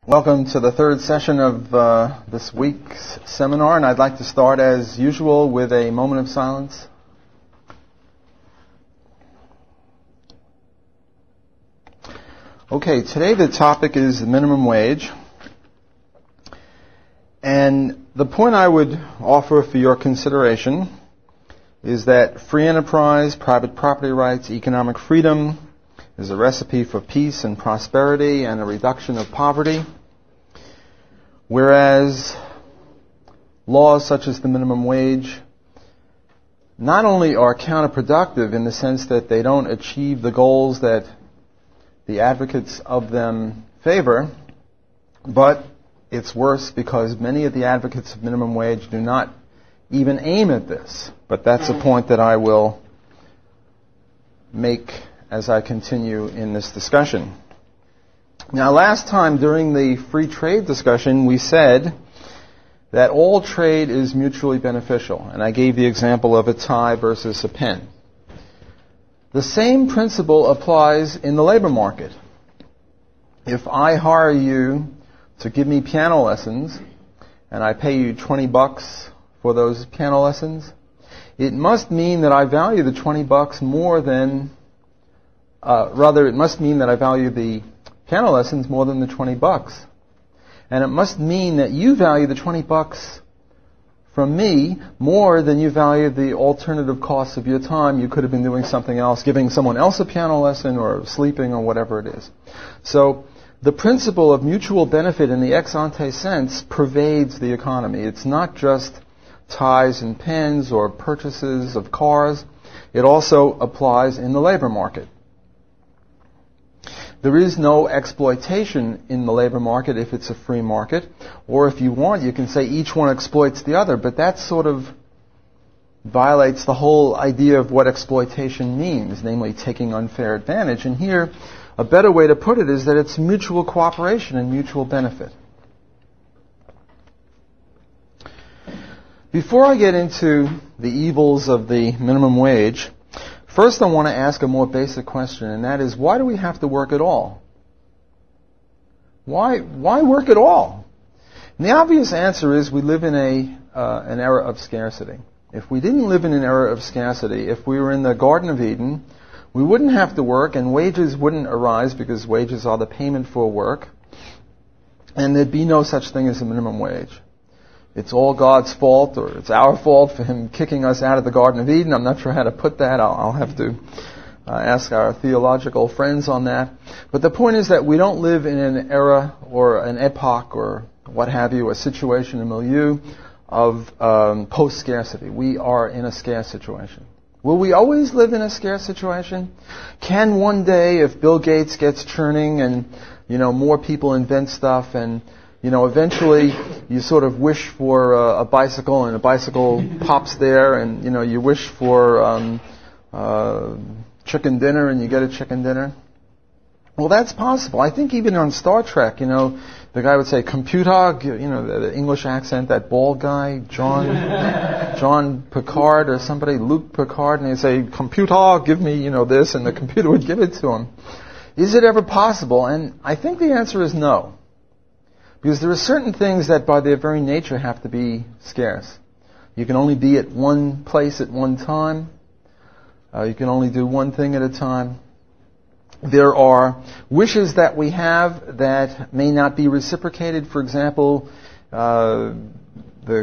Welcome to the third session of this week's seminar, and I'd like to start as usual with a moment of silence. Okay, today the topic is the minimum wage, and the point I would offer for your consideration is that free enterprise, private property rights, economic freedom is a recipe for peace and prosperity and a reduction of poverty. Whereas laws such as the minimum wage not only are counterproductive in the sense that they don't achieve the goals that the advocates of them favor, but it's worse because many of the advocates of minimum wage do not even aim at this. But that's a point that I will make as I continue in this discussion. Now, last time during the free trade discussion, we said that all trade is mutually beneficial, and I gave the example of a tie versus a pen. The same principle applies in the labor market. If I hire you to give me piano lessons, and I pay you $20 for those piano lessons, it must mean that I value the $20 more than, it must mean that I value the piano lessons more than the $20. And it must mean that you value the $20 from me more than you value the alternative costs of your time. You could have been doing something else, giving someone else a piano lesson or sleeping or whatever it is. So the principle of mutual benefit in the ex ante sense pervades the economy. It's not just ties and pens or purchases of cars. It also applies in the labor market. There is no exploitation in the labor market if it's a free market, or if you want, you can say each one exploits the other, but that sort of violates the whole idea of what exploitation means, namely taking unfair advantage. And here, a better way to put it is that it's mutual cooperation and mutual benefit. Before I get into the evils of the minimum wage, first, I want to ask a more basic question, and that is, why do we have to work at all? Why work at all? And the obvious answer is we live in an era of scarcity. If we didn't live in an era of scarcity, if we were in the Garden of Eden, we wouldn't have to work, and wages wouldn't arise because wages are the payment for work, and there'd be no such thing as a minimum wage. It's all God's fault, or it's our fault for Him kicking us out of the Garden of Eden. I'm not sure how to put that. I'll have to ask our theological friends on that. But the point is that we don't live in an era or an epoch or what have you, a situation, a milieu of post-scarcity. We are in a scarce situation. Will we always live in a scarce situation? Can one day, if Bill Gates gets churning and more people invent stuff and eventually you sort of wish for a bicycle, and a bicycle pops there, and you wish for chicken dinner, and you get a chicken dinner. Well, that's possible. I think even on Star Trek, the guy would say, "Computer," the English accent, that bald guy, John Picard or somebody, Luke Picard, and he'd say, "Computer, give me, this," and the computer would give it to him. Is it ever possible? And I think the answer is no. Because there are certain things that by their very nature have to be scarce. You can only be at one place at one time. You can only do one thing at a time. There are wishes that we have that may not be reciprocated. For example, the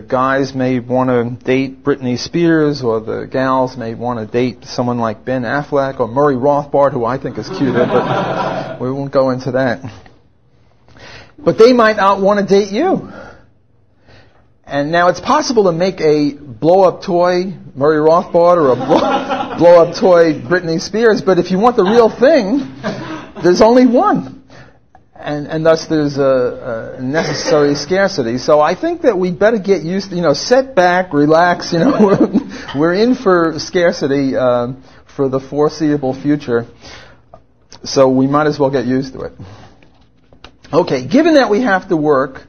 guys may want to date Britney Spears, or the gals may want to date someone like Ben Affleck or Murray Rothbard, who I think is cuter, but we won't go into that. But they might not want to date you. And now it's possible to make a blow-up toy Murray Rothbard or a blow-up toy Britney Spears, but if you want the real thing, there's only one. And thus there's a necessary scarcity. So I think that we better get used to, sit back, relax, we're in for scarcity for the foreseeable future. So we might as well get used to it. Okay, given that we have to work,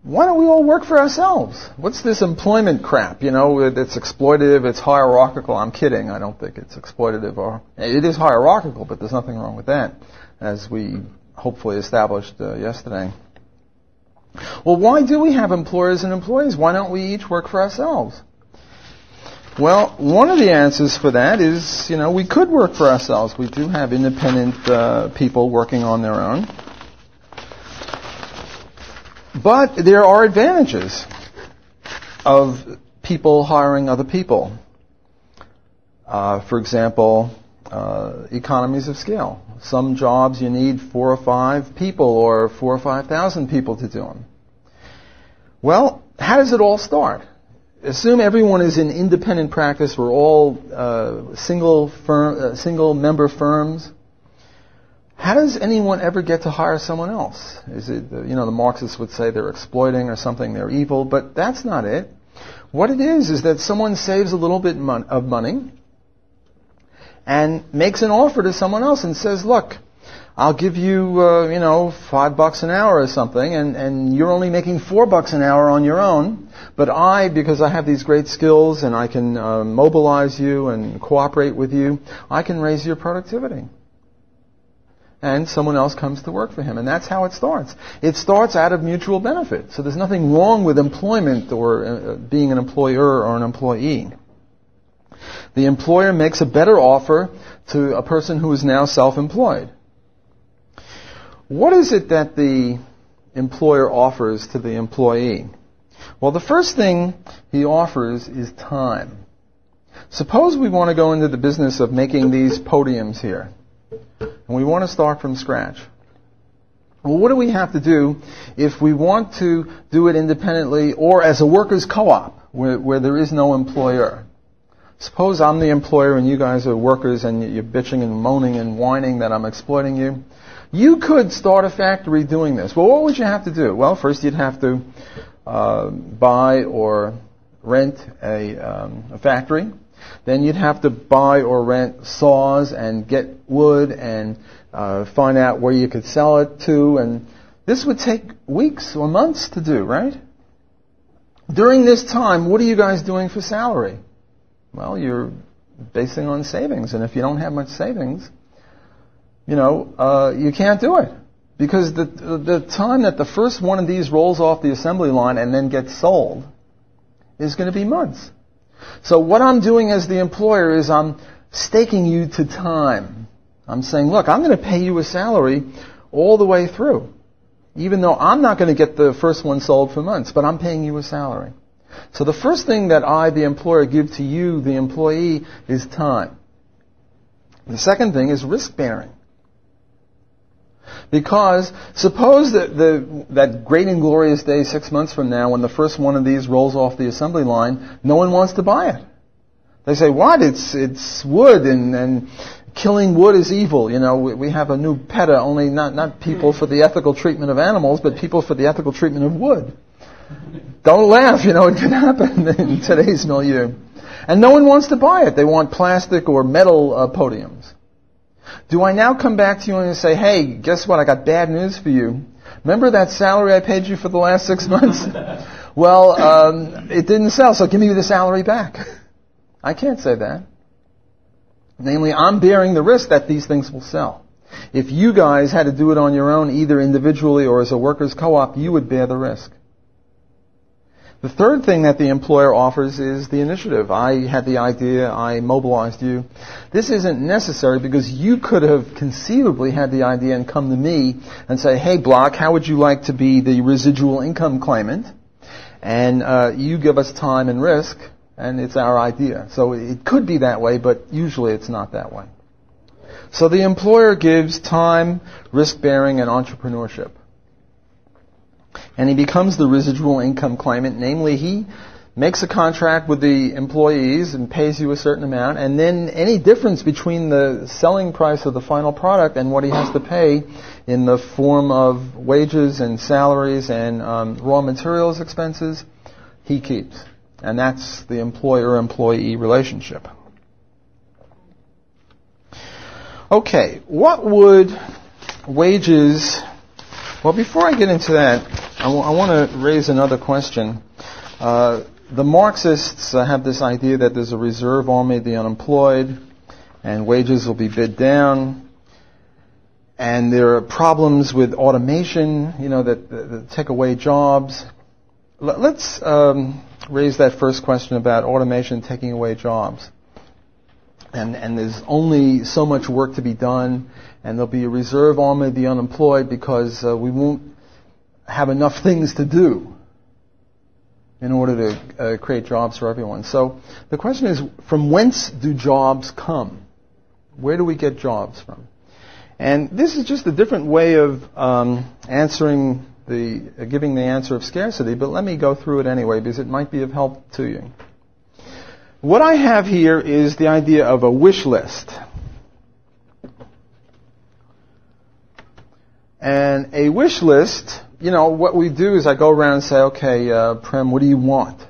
why don't we all work for ourselves? What's this employment crap? It's exploitative, it's hierarchical. I'm kidding. I don't think it's exploitative. It is hierarchical, but there's nothing wrong with that, as we hopefully established yesterday. Well, why do we have employers and employees? Why don't we each work for ourselves? Well, one of the answers for that is, we could work for ourselves. We do have independent people working on their own. But there are advantages of people hiring other people. For example, economies of scale. Some jobs you need 4 or 5 people or 4,000 or 5,000 people to do them. Well, how does it all start? Assume everyone is in independent practice. We're all single member firms. How does anyone ever get to hire someone else? Is it, the Marxists would say they're exploiting or something, they're evil, but that's not it. What it is that someone saves a little bit of money and makes an offer to someone else and says, look, I'll give you, $5 an hour or something, and you're only making $4 an hour on your own, but because I have these great skills and I can mobilize you and cooperate with you, I can raise your productivity. And someone else comes to work for him. And that's how it starts. It starts out of mutual benefit. So there's nothing wrong with employment or being an employer or an employee. The employer makes a better offer to a person who is now self-employed. What is it that the employer offers to the employee? Well, the first thing he offers is time. Suppose we want to go into the business of making these podiums here. And we want to start from scratch. Well, what do we have to do if we want to do it independently or as a workers' co-op where there is no employer? Suppose I'm the employer and you guys are workers and you're bitching and moaning and whining that I'm exploiting you. You could start a factory doing this. Well, what would you have to do? Well, first you'd have to buy or rent a factory. Then you'd have to buy or rent saws and get wood and find out where you could sell it to. And this would take weeks or months to do, right? During this time, what are you guys doing for salary? Well, you're basing on savings. And if you don't have much savings, you can't do it. Because the time that the first one of these rolls off the assembly line and then gets sold is going to be months. So what I'm doing as the employer is I'm staking you to time. I'm saying, look, I'm going to pay you a salary all the way through. Even though I'm not going to get the first one sold for months, but I'm paying you a salary. So the first thing that I, the employer, give to you, the employee, is time. The second thing is risk-bearing. Because suppose that great and glorious day 6 months from now when the first one of these rolls off the assembly line, no one wants to buy it. They say, what? It's wood and killing wood is evil. We have a new PETA, only not people for the ethical treatment of animals, but people for the ethical treatment of wood. Don't laugh, it can happen in today's milieu. And no one wants to buy it. They want plastic or metal podiums. Do I now come back to you and say, hey, guess what? I got bad news for you. Remember that salary I paid you for the last 6 months? Well, it didn't sell, so give me the salary back. I can't say that. Namely, I'm bearing the risk that these things will sell. If you guys had to do it on your own, either individually or as a workers' co-op, you would bear the risk. The third thing that the employer offers is the initiative. I had the idea, I mobilized you. This isn't necessary because you could have conceivably had the idea and come to me and say, hey, Block, how would you like to be the residual income claimant? And you give us time and risk, and it's our idea. So it could be that way, but usually it's not that way. So the employer gives time, risk-bearing, and entrepreneurship. And he becomes the residual income claimant. Namely, he makes a contract with the employees and pays you a certain amount, and then any difference between the selling price of the final product and what he has to pay in the form of wages and salaries and raw materials expenses, he keeps. And that's the employer-employee relationship. Okay, what would wages... Well, before I get into that, I want to raise another question. The Marxists have this idea that there's a reserve army of the unemployed, and wages will be bid down. And there are problems with automation, that take away jobs. Let's raise that first question about automation taking away jobs. And there's only so much work to be done, and there'll be a reserve army of the unemployed because we won't have enough things to do in order to create jobs for everyone. So the question is, from whence do jobs come? Where do we get jobs from? And this is just a different way of giving the answer of scarcity, but let me go through it anyway because it might be of help to you. What I have here is the idea of a wish list. And a wish list, what we do is I go around and say, okay, Prem, what do you want?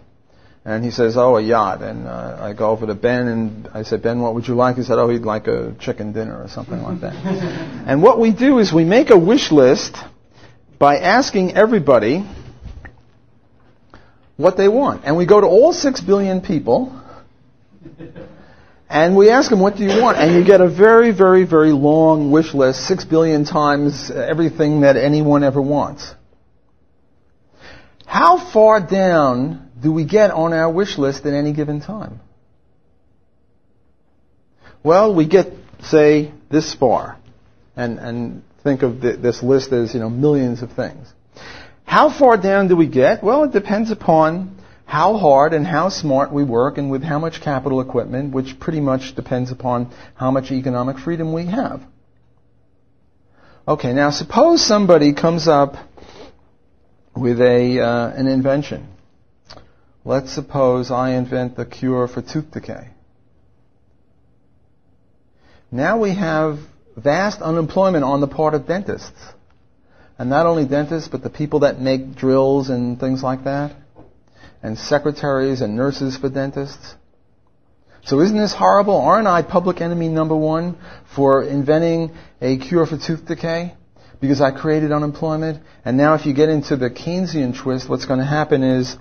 And he says, a yacht. And I go over to Ben and I said, Ben, what would you like? He said, he'd like a chicken dinner or something like that. And what we do is we make a wish list by asking everybody what they want. And we go to all 6 billion people and we ask them, what do you want? And you get a very, very, very long wish list, 6 billion times everything that anyone ever wants. How far down do we get on our wish list at any given time? Well, we get, say, this far. And think of this list as, millions of things. How far down do we get? Well, it depends upon how hard and how smart we work and with how much capital equipment, which pretty much depends upon how much economic freedom we have. Okay, now suppose somebody comes up with an invention. Let's suppose I invent the cure for tooth decay. Now we have vast unemployment on the part of dentists. And not only dentists, but the people that make drills and things like that. And secretaries and nurses for dentists. So isn't this horrible? Aren't I public enemy number one for inventing a cure for tooth decay? Because I created unemployment. And now if you get into the Keynesian twist, what's going to happen is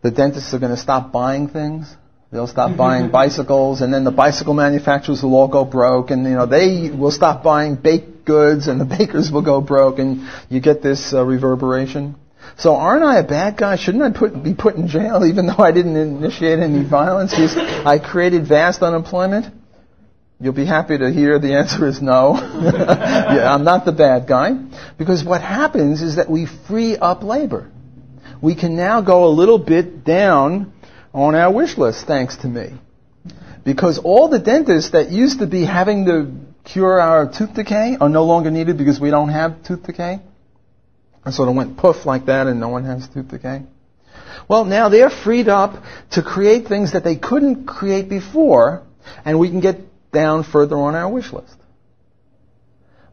the dentists are going to stop buying things. They'll stop buying bicycles, and then the bicycle manufacturers will all go broke, and they will stop buying baked goods, and the bakers will go broke, and you get this reverberation. So aren't I a bad guy? Shouldn't I be put in jail even though I didn't initiate any violence? Because I created vast unemployment? You'll be happy to hear the answer is no. Yeah, I'm not the bad guy. Because what happens is that we free up labor. We can now go a little bit down on our wish list, thanks to me. Because all the dentists that used to be having to cure our tooth decay are no longer needed because we don't have tooth decay. And sort of went poof like that and no one has tooth decay. Well, now they're freed up to create things that they couldn't create before, and we can get down further on our wish list.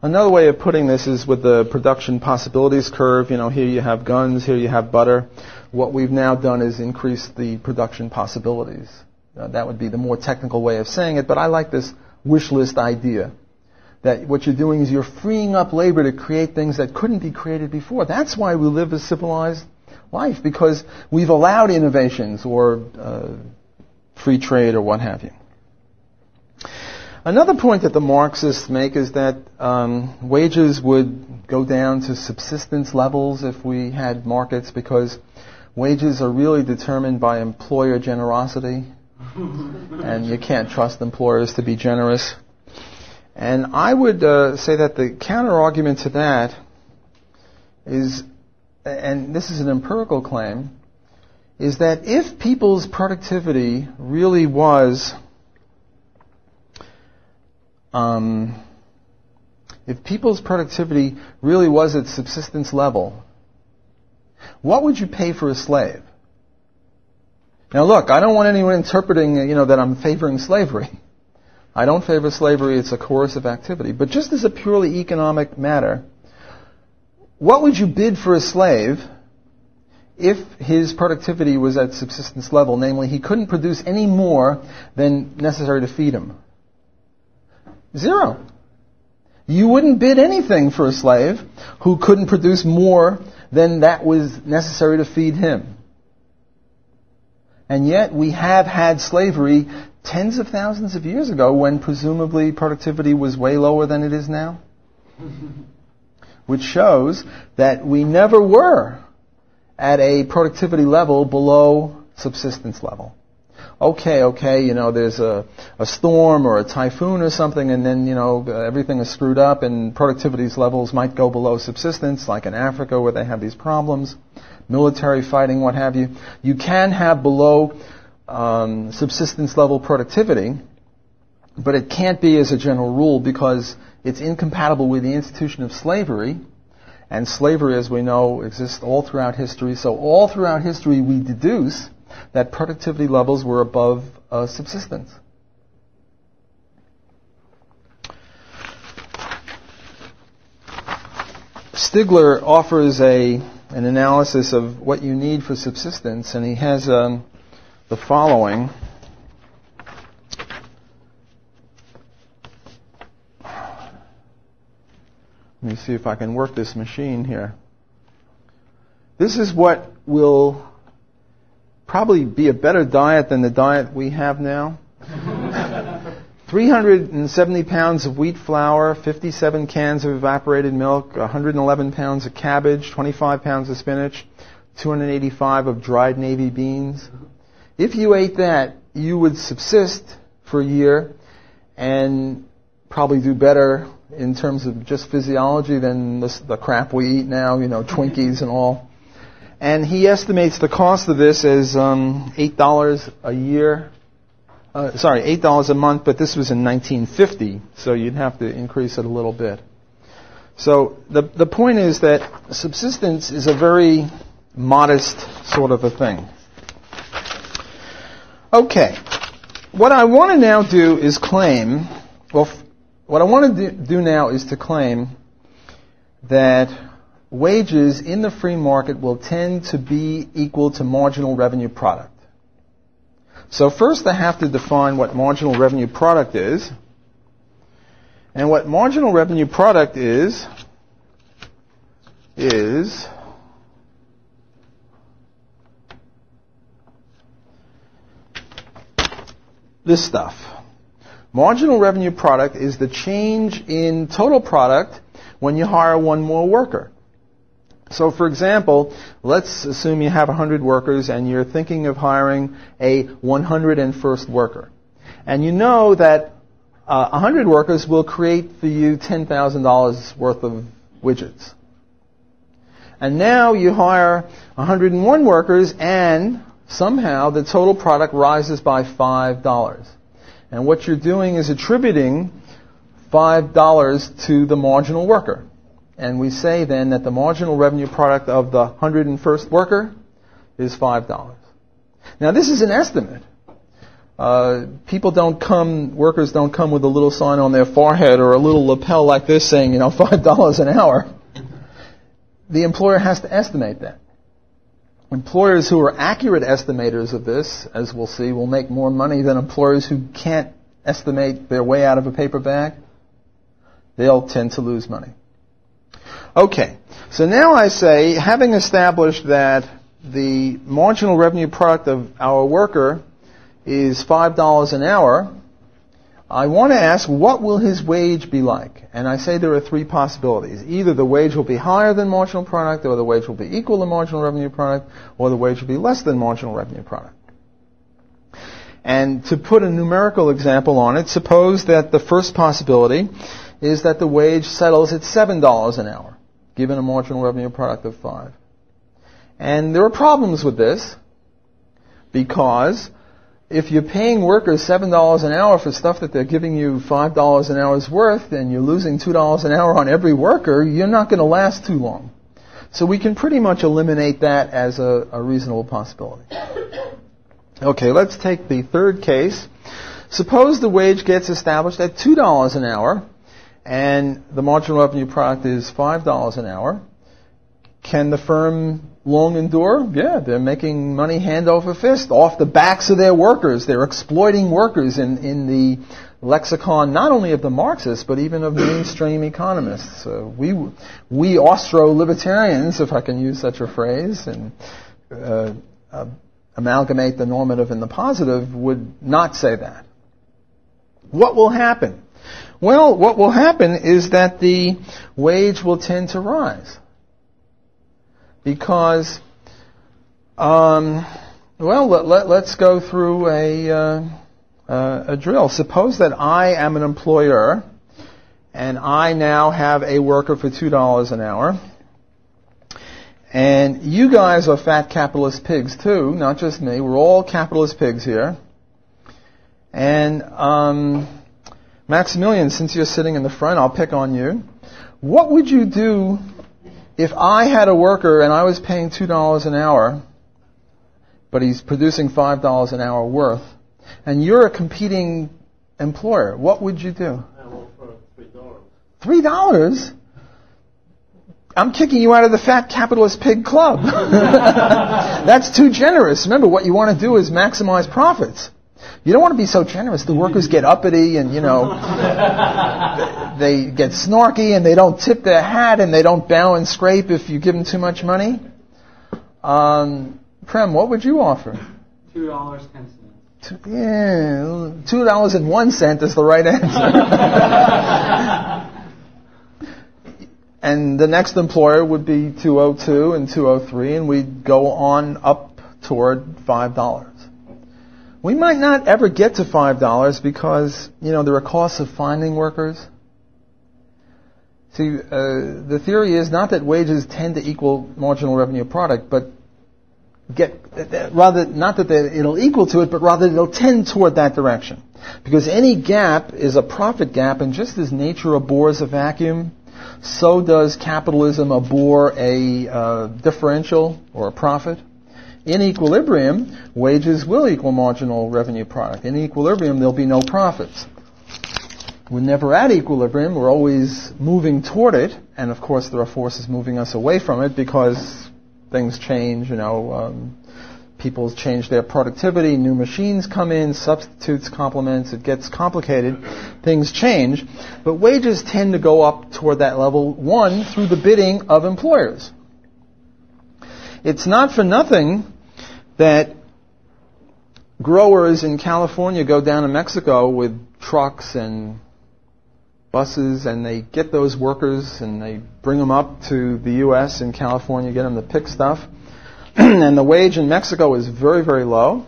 Another way of putting this is with the production possibilities curve. Here you have guns, here you have butter. What we've now done is increase the production possibilities. That would be the more technical way of saying it, but I like this wish list idea. That what you're doing is you're freeing up labor to create things that couldn't be created before. That's why we live a civilized life, because we've allowed innovations or free trade or what have you. Another point that the Marxists make is that wages would go down to subsistence levels if we had markets, because wages are really determined by employer generosity, and you can't trust employers to be generous. And I would say that the counter-argument to that is, and this is an empirical claim, is that if people's productivity really was at subsistence level, what would you pay for a slave? Now look, I don't want anyone interpreting, that I'm favoring slavery. I don't favor slavery, it's a coercive activity. But just as a purely economic matter, what would you bid for a slave if his productivity was at subsistence level? Namely, he couldn't produce any more than necessary to feed him. Zero. You wouldn't bid anything for a slave who couldn't produce more than that was necessary to feed him. And yet we have had slavery tens of thousands of years ago when presumably productivity was way lower than it is now? Which shows that we never were at a productivity level below subsistence level. Okay, there's a storm or a typhoon or something, and then, everything is screwed up and productivity levels might go below subsistence, like in Africa where they have these problems, military fighting, what have you. You can have below subsistence level productivity, but it can't be as a general rule because it's incompatible with the institution of slavery, and slavery, as we know, exists all throughout history. So all throughout history we deduce that productivity levels were above subsistence. Stigler offers an analysis of what you need for subsistence, and he has the following. Let me see if I can work this machine here. This is what will probably be a better diet than the diet we have now. 370 pounds of wheat flour, 57 cans of evaporated milk, 111 pounds of cabbage, 25 pounds of spinach, 285 of dried navy beans. If you ate that, you would subsist for a year and probably do better in terms of just physiology than the crap we eat now, Twinkies and all. And he estimates the cost of this as $8 a year. $8 a month, but this was in 1950, so you'd have to increase it a little bit. So the point is that subsistence is a very modest sort of a thing. Okay. What I want to now do is claim, what I want to do now is to claim that wages in the free market will tend to be equal to marginal revenue product. So first I have to define what marginal revenue product is. And what marginal revenue product is this stuff. Marginal revenue product is the change in total product when you hire one more worker. So, for example, let's assume you have 100 workers and you're thinking of hiring a 101st worker. And you know that 100 workers will create for you $10,000 worth of widgets. And now you hire 101 workers and somehow the total product rises by $5. And what you're doing is attributing $5 to the marginal worker. And we say then that the marginal revenue product of the 101st worker is $5. Now this is an estimate. Workers don't come with a little sign on their forehead or a little lapel like this saying, $5 an hour. The employer has to estimate that. Employers who are accurate estimators of this, as we'll see, will make more money than employers who can't estimate their way out of a paper bag. They'll tend to lose money. Okay, so now I say, having established that the marginal revenue product of our worker is $5 an hour, I want to ask, what will his wage be like? And I say there are three possibilities. Either the wage will be higher than marginal product, or the wage will be equal to marginal revenue product, or the wage will be less than marginal revenue product. And to put a numerical example on it, suppose that the first possibility is that the wage settles at $7 an hour, given a marginal revenue product of 5. And there are problems with this, because if you're paying workers $7 an hour for stuff that they're giving you $5 an hour's worth, and you're losing $2 an hour on every worker, you're not going to last too long. So we can pretty much eliminate that as a reasonable possibility. Okay, let's take the third case. Suppose the wage gets established at $2 an hour, and the marginal revenue product is $5 an hour. Can the firm long endure? Yeah, they're making money hand over fist off the backs of their workers. They're exploiting workers in the lexicon not only of the Marxists, but even of mainstream economists. We Austro-libertarians, if I can use such a phrase, and amalgamate the normative and the positive, would not say that. What will happen? Well, what will happen is that the wage will tend to rise. Because, let's go through a drill. Suppose that I am an employer, and I now have a worker for $2 an hour. And you guys are fat capitalist pigs too, not just me. We're all capitalist pigs here. And Maximilian, since you're sitting in the front, I'll pick on you. What would you do if I had a worker and I was paying $2 an hour, but he's producing $5 an hour worth, and you're a competing employer? What would you do? I will for $3. $3? I'm kicking you out of the fat capitalist pig club. That's too generous. Remember, what you want to do is maximize profits. You don't want to be so generous. The workers get uppity and, they get snarky and they don't tip their hat and they don't bow and scrape if you give them too much money. Prem, what would you offer? $2.10. Yeah, $2.01 is the right answer. And the next employer would be $2.02 and $2.03, and we'd go on up toward $5. We might not ever get to $5 because, there are costs of finding workers. See, the theory is not that wages tend to equal marginal revenue product, but not that it'll equal to it, but rather it'll tend toward that direction. Because any gap is a profit gap, and just as nature abhors a vacuum, so does capitalism abhor a differential or a profit. In equilibrium, wages will equal marginal revenue product. In equilibrium, there'll be no profits. We're never at equilibrium. We're always moving toward it. And of course, there are forces moving us away from it because things change, people change their productivity, new machines come in, substitutes, complements, it gets complicated, things change. But wages tend to go up toward that level, one, through the bidding of employers. It's not for nothing that growers in California go down to Mexico with trucks and buses, and they get those workers and they bring them up to the U.S. and California, get them to pick stuff. And the wage in Mexico is very, very low.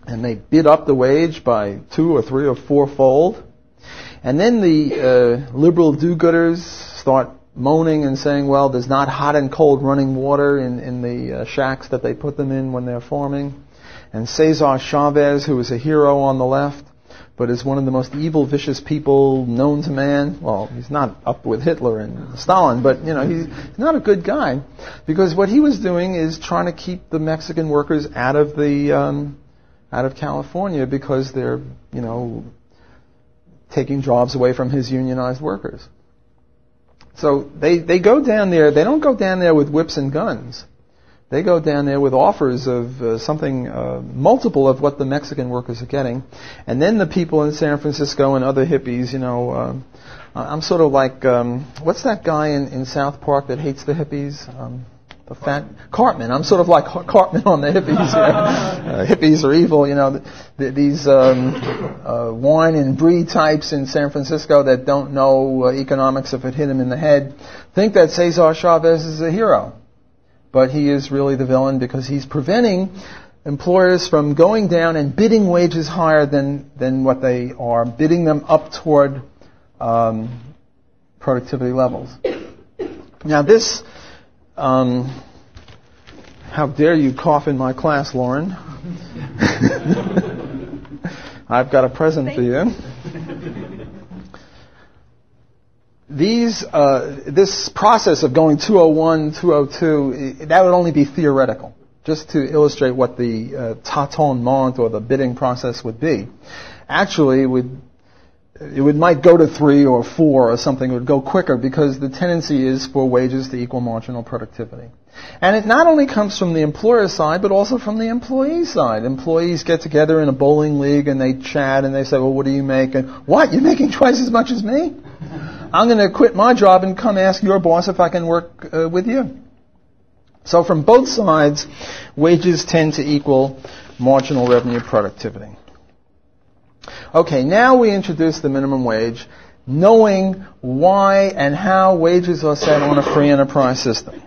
And they bid up the wage by 2 or 3 or 4-fold. And then the liberal do-gooders start moaning and saying, well, there's not hot and cold running water in the shacks that they put them in when they're farming. And Cesar Chavez, who is a hero on the left, but is one of the most evil, vicious people known to man. Well, he's not up with Hitler and Stalin, but, he's not a good guy. Because what he was doing is trying to keep the Mexican workers out of California because they're, taking jobs away from his unionized workers. So they go down there, they don't go down there with whips and guns. They go down there with offers of something multiple of what the Mexican workers are getting. And then the people in San Francisco and other hippies, I'm sort of like, what's that guy in South Park that hates the hippies? The fat Cartman. I'm sort of like Cartman on the hippies here. Hippies are evil, these wine and brie types in San Francisco that don't know economics if it hit them in the head think that Cesar Chavez is a hero. But he is really the villain because he's preventing employers from going down and bidding wages higher than what they are, bidding them up toward productivity levels. Now this, how dare you cough in my class, Lauren? I've got a present for you. This process of going 201, 202, that would only be theoretical, just to illustrate what the tâtonnement or the bidding process would be. Actually, it might go to 3 or 4 or something. It would go quicker because the tendency is for wages to equal marginal productivity. And it not only comes from the employer side, but also from the employee side. Employees get together in a bowling league and they chat and they say, well, what do you make? And, what? You're making twice as much as me? I'm going to quit my job and come ask your boss if I can work with you. So from both sides, wages tend to equal marginal revenue productivity. Okay, now we introduce the minimum wage, knowing why and how wages are set on a free enterprise system.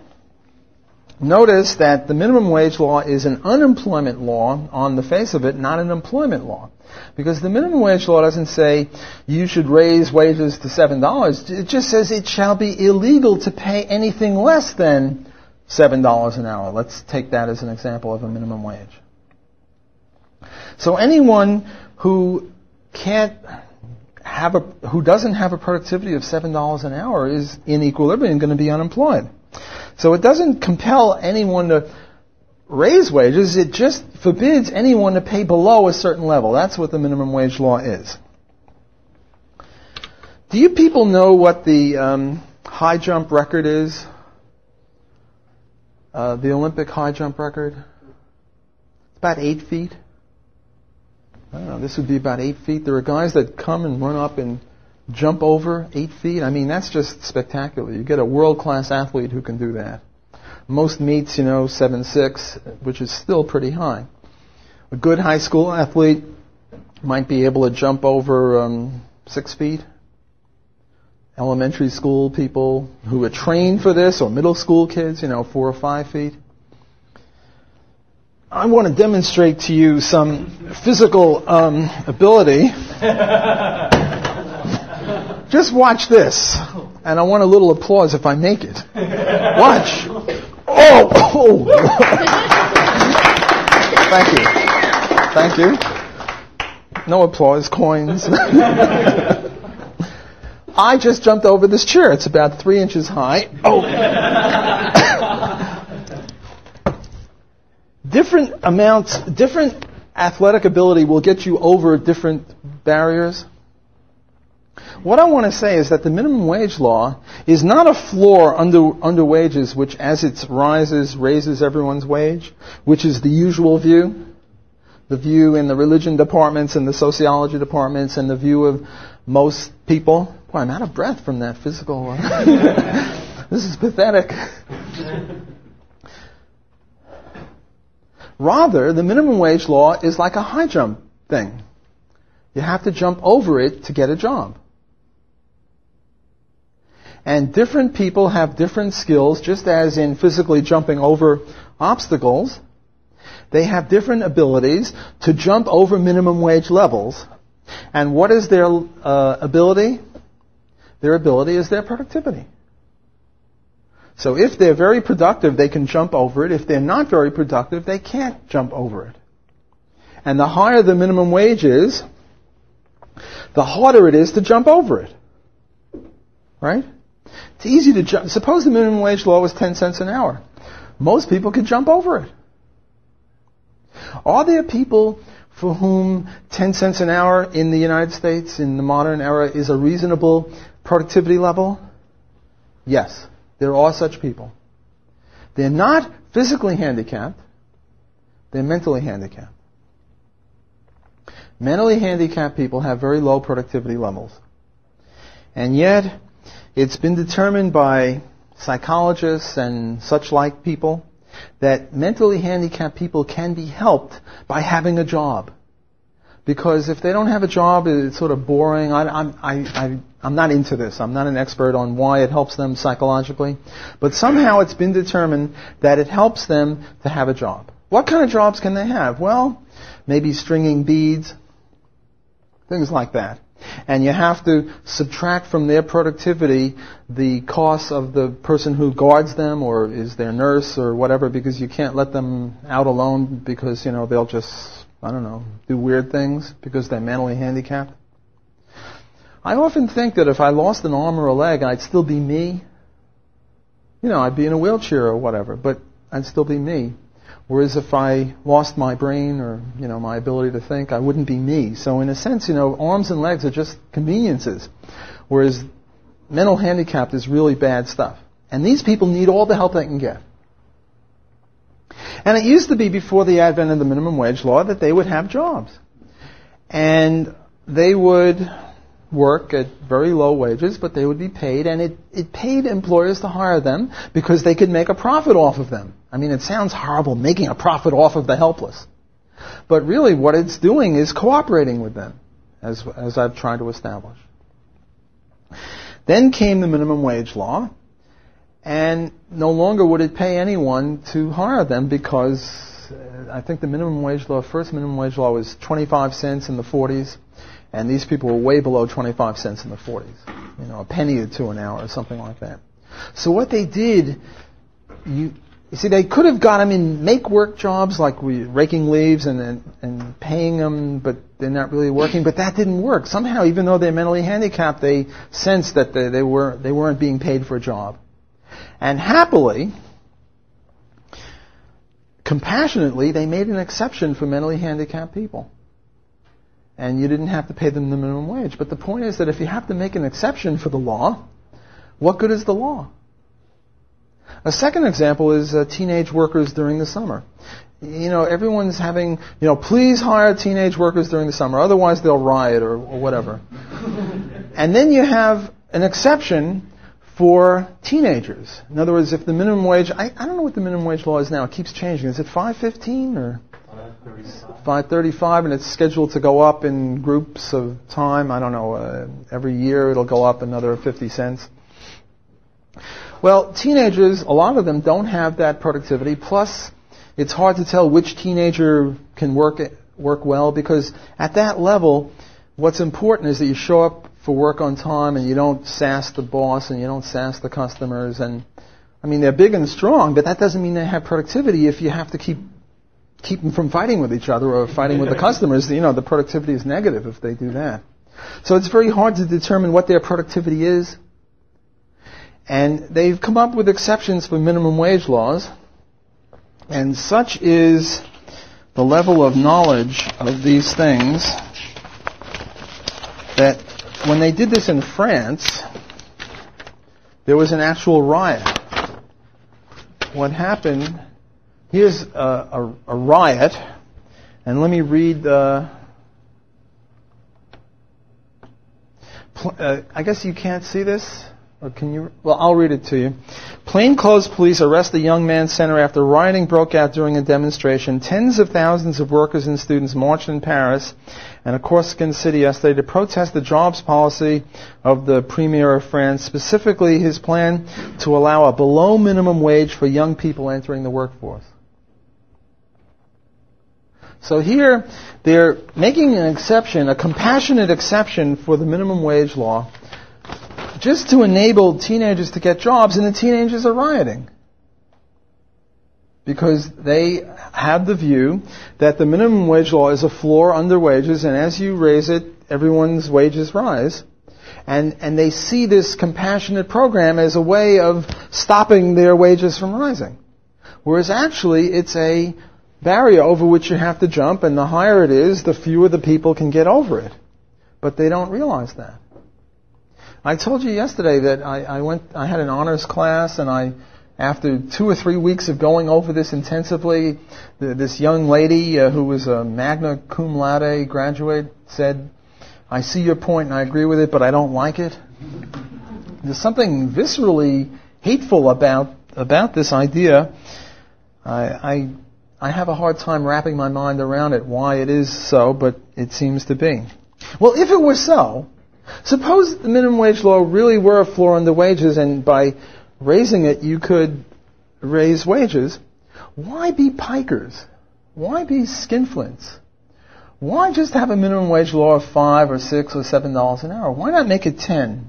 Notice that the minimum wage law is an unemployment law on the face of it, not an employment law. Because the minimum wage law doesn't say you should raise wages to $7. It just says it shall be illegal to pay anything less than $7 an hour. Let's take that as an example of a minimum wage. So anyone who who doesn't have a productivity of $7 an hour is in equilibrium going to be unemployed. So it doesn't compel anyone to raise wages, it just forbids anyone to pay below a certain level. That's what the minimum wage law is. Do you people know what the high jump record is? The Olympic high jump record? It's about 8 feet. I don't know, this would be about 8 feet. There are guys that come and run up and jump over 8 feet. I mean, that's just spectacular. You get a world-class athlete who can do that. Most meets, 7'6", which is still pretty high. A good high school athlete might be able to jump over 6 feet. Elementary school people who are trained for this, or middle school kids, 4 or 5 feet. I want to demonstrate to you some physical ability. Just watch this. And I want a little applause if I make it. Watch. Oh! Thank you. No applause, coins. I just jumped over this chair. It's about 3 inches high. Oh! Different athletic ability will get you over different barriers. What I want to say is that the minimum wage law is not a floor under wages, which as it rises, raises everyone's wage, which is the usual view. The view in the religion departments and the sociology departments and the view of most people. Boy, I'm out of breath from that physical. This is pathetic. Rather, the minimum wage law is like a high jump thing. You have to jump over it to get a job. And different people have different skills, just as in physically jumping over obstacles. They have different abilities to jump over minimum wage levels. And what is their ability? Their ability is their productivity. So if they're very productive, they can jump over it. If they're not very productive, they can't jump over it. And the higher the minimum wage is, the harder it is to jump over it. Right? It's easy to jump. Suppose the minimum wage law was 10 cents an hour. Most people could jump over it. Are there people for whom 10 cents an hour in the United States in the modern era is a reasonable productivity level? Yes, there are such people. They're not physically handicapped. They're mentally handicapped. Mentally handicapped people have very low productivity levels. And yet, it's been determined by psychologists and such like people that mentally handicapped people can be helped by having a job. Because if they don't have a job, it's sort of boring. I'm not into this. I'm not an expert on why it helps them psychologically. But somehow it's been determined that it helps them to have a job. What kind of jobs can they have? Well, maybe stringing beads, things like that. And you have to subtract from their productivity the costs of the person who guards them or is their nurse or whatever, because you can't let them out alone because, they'll just, do weird things because they're mentally handicapped. I often think that if I lost an arm or a leg, I'd still be me. I'd be in a wheelchair or whatever, but I'd still be me. Whereas if I lost my brain or, my ability to think, I wouldn't be me. So in a sense, arms and legs are just conveniences. Whereas mental handicap is really bad stuff. And these people need all the help they can get. And it used to be before the advent of the minimum wage law that they would have jobs. And they would work at very low wages, but they would be paid, and it paid employers to hire them because they could make a profit off of them. I mean, it sounds horrible, making a profit off of the helpless. But really what it's doing is cooperating with them. as I've tried to establish. Then came the minimum wage law, and no longer would it pay anyone to hire them because I think the minimum wage law, first minimum wage law was 25 cents in the 40s, and these people were way below 25 cents in the 40s. You know, a penny or two an hour or something like that. So what they did, you see, they could have got them in make-work jobs like raking leaves and paying them, but they're not really working. But that didn't work. Somehow, even though they're mentally handicapped, they sensed that they weren't being paid for a job. And happily, compassionately, they made an exception for mentally handicapped people. And you didn't have to pay them the minimum wage. But the point is that if you have to make an exception for the law, what good is the law? A second example is teenage workers during the summer. You know, everyone's having, please hire teenage workers during the summer, otherwise they'll riot or whatever. And then you have an exception for teenagers. In other words, if the minimum wage, I don't know what the minimum wage law is now, it keeps changing. Is it $5.15 or $5.35, and it's scheduled to go up in groups of time? I don't know, every year it'll go up another 50 cents. Well, teenagers, a lot of them don't have that productivity. Plus, it's hard to tell which teenager can work well, because at that level, what's important is that you show up for work on time and you don't sass the boss and you don't sass the customers. And I mean, they're big and strong, but that doesn't mean they have productivity if you have to keep them from fighting with each other or fighting with the customers. The productivity is negative if they do that. So it's very hard to determine what their productivity is. And they've come up with exceptions for minimum wage laws. And such is the level of knowledge of these things that when they did this in France, there was an actual riot. What happened, here's a riot, and let me read, I guess you can't see this? Or can you? Well, I'll read it to you. Plainclothes police arrest a young man center after rioting broke out during a demonstration. Tens of thousands of workers and students marched in Paris and a Corsican city yesterday to protest the jobs policy of the Premier of France, specifically his plan to allow a below minimum wage for young people entering the workforce. So here, they're making an exception, a compassionate exception for the minimum wage law, just to enable teenagers to get jobs, and the teenagers are rioting. Because they have the view that the minimum wage law is a floor under wages, and as you raise it, everyone's wages rise. And they see this compassionate program as a way of stopping their wages from rising. Whereas actually, it's a barrier over which you have to jump, and the higher it is, the fewer the people can get over it. But they don't realize that. I told you yesterday that I had an honors class, and after 2 or 3 weeks of going over this intensively, this young lady who was a magna cum laude graduate said, "I see your point and I agree with it, but I don't like it." There's something viscerally hateful about this idea. I have a hard time wrapping my mind around it, why it is so, but it seems to be. Well, if it were so, suppose the minimum wage law really were a floor under wages, and by raising it you could raise wages. Why be pikers? Why be skinflints? Why just have a minimum wage law of $5 or $6 or $7 an hour? Why not make it 10?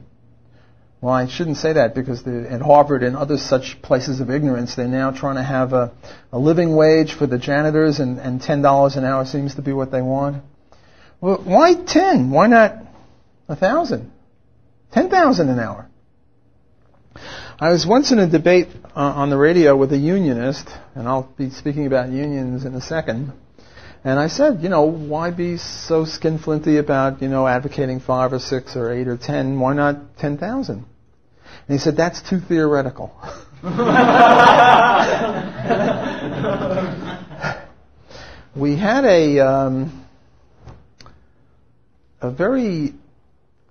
Well, I shouldn't say that, because at Harvard and other such places of ignorance, they're now trying to have a living wage for the janitors, and $10 an hour seems to be what they want. Well, why 10? Why not 1,000? 10,000 an hour. I was once in a debate on the radio with a unionist, and I'll be speaking about unions in a second. And I said, why be so skinflinty about, advocating 5 or 6 or 8 or 10? Why not 10,000? And he said, that's too theoretical. We had a very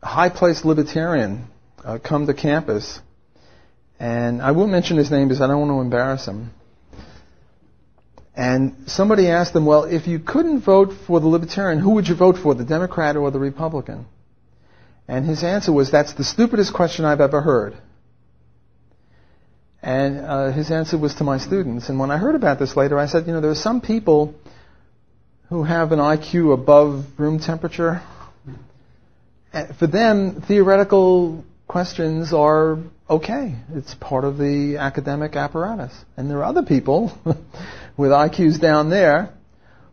high-placed libertarian come to campus, and I won't mention his name because I don't want to embarrass him. And somebody asked him, well, if you couldn't vote for the Libertarian, who would you vote for, the Democrat or the Republican? And his answer was, that's the stupidest question I've ever heard. And his answer was to my students. And when I heard about this later, I said, there are some people who have an IQ above room temperature. For them, theoretical questions are okay. It's part of the academic apparatus. And there are other people with IQs down there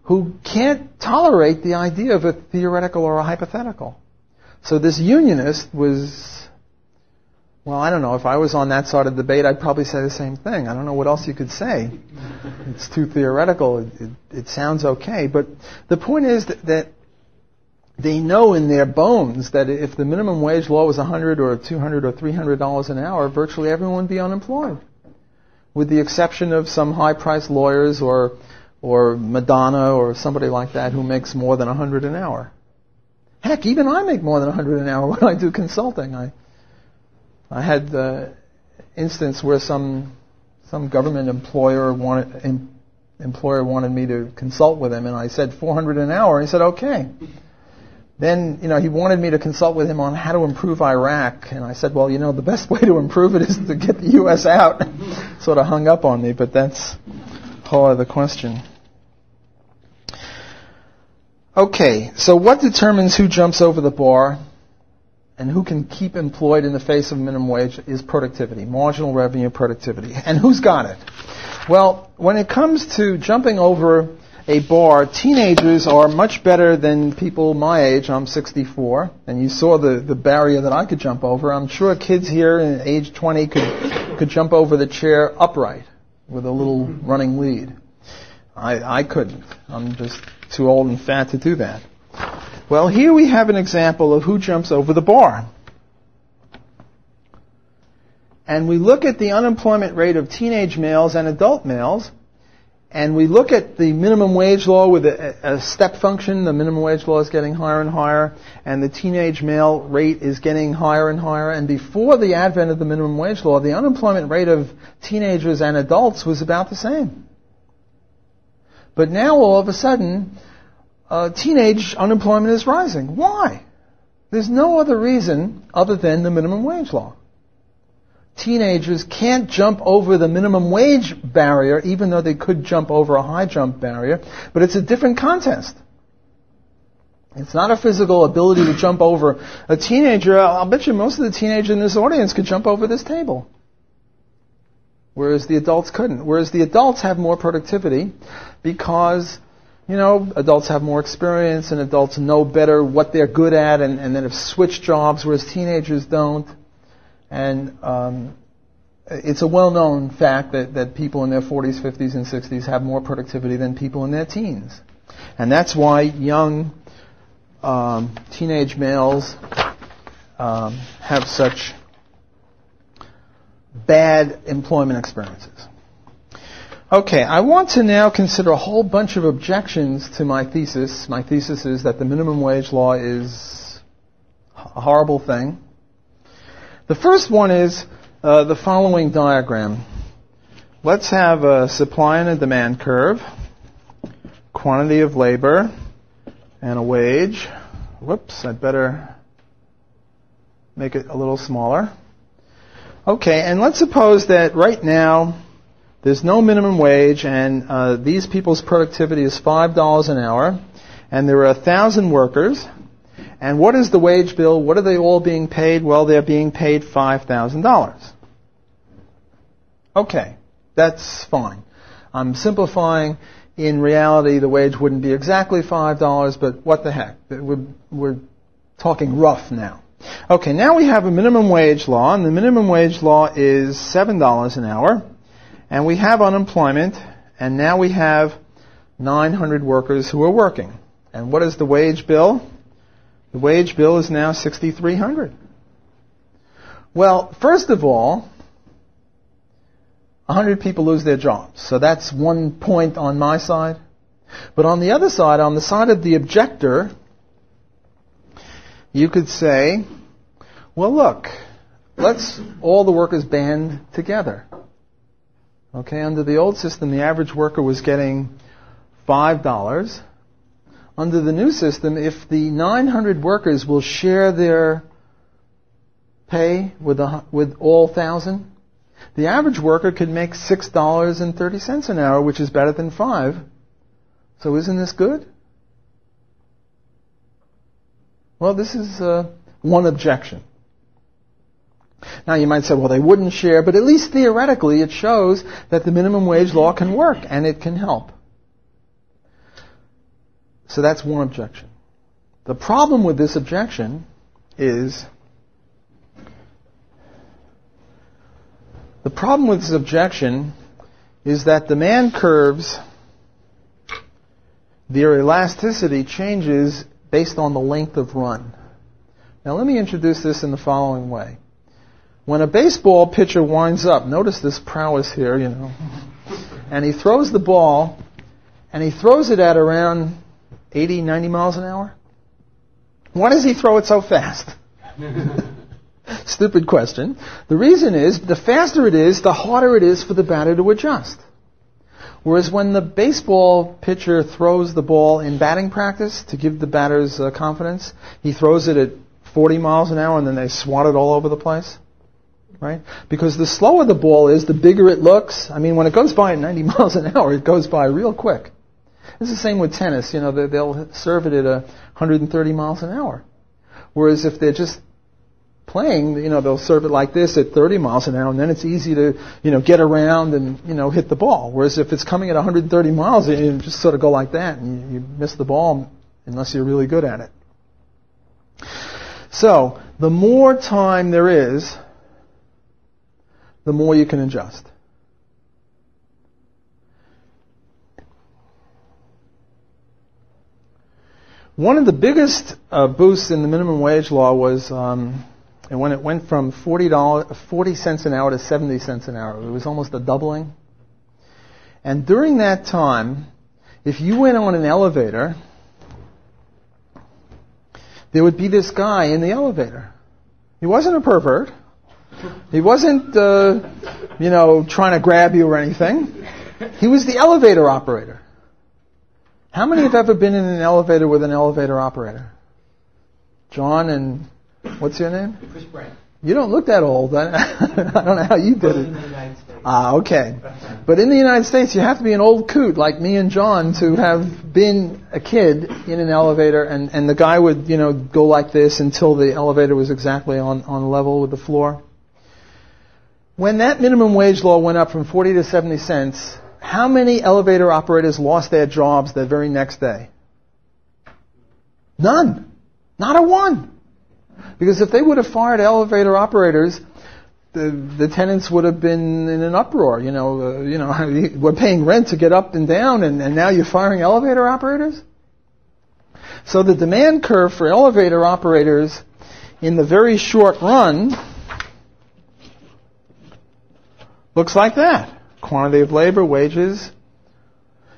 who can't tolerate the idea of a theoretical or a hypothetical. So this unionist was, well, I don't know. If I was on that side of the debate, I'd probably say the same thing. I don't know what else you could say. It's too theoretical. It sounds okay. But the point is that they know in their bones that if the minimum wage law was $100 or $200 or $300 an hour, virtually everyone would be unemployed, with the exception of some high-priced lawyers or Madonna or somebody like that who makes more than $100 an hour. Heck, even I make more than $100 an hour when I do consulting. I had the instance where some government employer wanted me to consult with him, and I said $400 an hour. He said, okay. Then, he wanted me to consult with him on how to improve Iraq. And I said, well, the best way to improve it is to get the U.S. out. Sort of hung up on me, but that's part of the question. Okay, so what determines who jumps over the bar and who can keep employed in the face of minimum wage is productivity, marginal revenue productivity. And who's got it? Well, when it comes to jumping over a bar, teenagers are much better than people my age. I'm 64, and you saw the barrier that I could jump over. I'm sure kids here at age 20 could jump over the chair upright with a little running lead. I couldn't. I'm just too old and fat to do that. Well, here we have an example of who jumps over the bar. And we look at the unemployment rate of teenage males and adult males, and we look at the minimum wage law with a step function. The minimum wage law is getting higher and higher, and the teenage male rate is getting higher and higher. And before the advent of the minimum wage law, the unemployment rate of teenagers and adults was about the same. But now, all of a sudden, teenage unemployment is rising. Why? There's no other reason other than the minimum wage law. Teenagers can't jump over the minimum wage barrier, even though they could jump over a high jump barrier, but it's a different contest. It's not a physical ability to jump over. A teenager, I'll bet you most of the teenagers in this audience could jump over this table, whereas the adults couldn't. Whereas the adults have more productivity because, adults have more experience and adults know better what they're good at and then have switched jobs, whereas teenagers don't. And it's a well-known fact that people in their 40s, 50s, and 60s have more productivity than people in their teens. And that's why young teenage males have such bad employment experiences. Okay, I want to now consider a whole bunch of objections to my thesis. My thesis is that the minimum wage law is a horrible thing. The first one is the following diagram. Let's have a supply and a demand curve, quantity of labor, and a wage. Whoops, I'd better make it a little smaller. Okay, and let's suppose that right now there's no minimum wage and these people's productivity is $5 an hour and there are 1,000 workers. And what is the wage bill? What are they all being paid? Well, they're being paid $5,000. Okay, that's fine. I'm simplifying. In reality, the wage wouldn't be exactly $5, but what the heck? We're talking rough now. Okay, now we have a minimum wage law, and the minimum wage law is $7 an hour. And we have unemployment, and now we have 900 workers who are working. And what is the wage bill? The wage bill is now $6,300. Well, first of all, 100 people lose their jobs. So that's 1 point on my side. But on the other side, on the side of the objector, you could say, well, look, let's all the workers band together. Okay, under the old system, the average worker was getting $5. Under the new system, if the 900 workers will share their pay with all 1,000, the average worker could make $6.30 an hour, which is better than $5. So isn't this good? Well, this is one objection. Now you might say, well, they wouldn't share, but at least theoretically it shows that the minimum wage law can work and it can help. So that's one objection. The problem with this objection is that demand curves, their elasticity changes based on the length of run. Now let me introduce this in the following way. When a baseball pitcher winds up, notice this prowess here, and he throws the ball, and he throws it at around 80, 90 miles an hour. Why does he throw it so fast? Stupid question. The reason is, the faster it is, the harder it is for the batter to adjust. Whereas when the baseball pitcher throws the ball in batting practice to give the batters confidence, he throws it at 40 miles an hour and then they swat it all over the place. Right? Because the slower the ball is, the bigger it looks. I mean, when it goes by at 90 miles an hour, it goes by real quick. It's the same with tennis. They'll serve it at 130 miles an hour. Whereas if they're just playing, they'll serve it like this at 30 miles an hour, and then it's easy to, get around and, hit the ball. Whereas if it's coming at 130 miles, you just sort of go like that, and you miss the ball unless you're really good at it. So, the more time there is, the more you can adjust. One of the biggest boosts in the minimum wage law was when it went from 40 cents an hour to 70 cents an hour. It was almost a doubling. And during that time, if you went on an elevator, there would be this guy in the elevator. He wasn't a pervert. He wasn't, trying to grab you or anything. He was the elevator operator. How many have ever been in an elevator with an elevator operator? John and, what's your name? Chris Brand. You don't look that old. I don't know how you did it. In the United States. Okay. But in the United States, you have to be an old coot like me and John to have been a kid in an elevator, and the guy would, go like this until the elevator was exactly on level with the floor. When that minimum wage law went up from 40 to 70 cents, how many elevator operators lost their jobs the very next day? None. Not a one. Because if they would have fired elevator operators, the tenants would have been in an uproar. We're paying rent to get up and down, and now you're firing elevator operators? So the demand curve for elevator operators in the very short run looks like that. Quantity of labor, wages.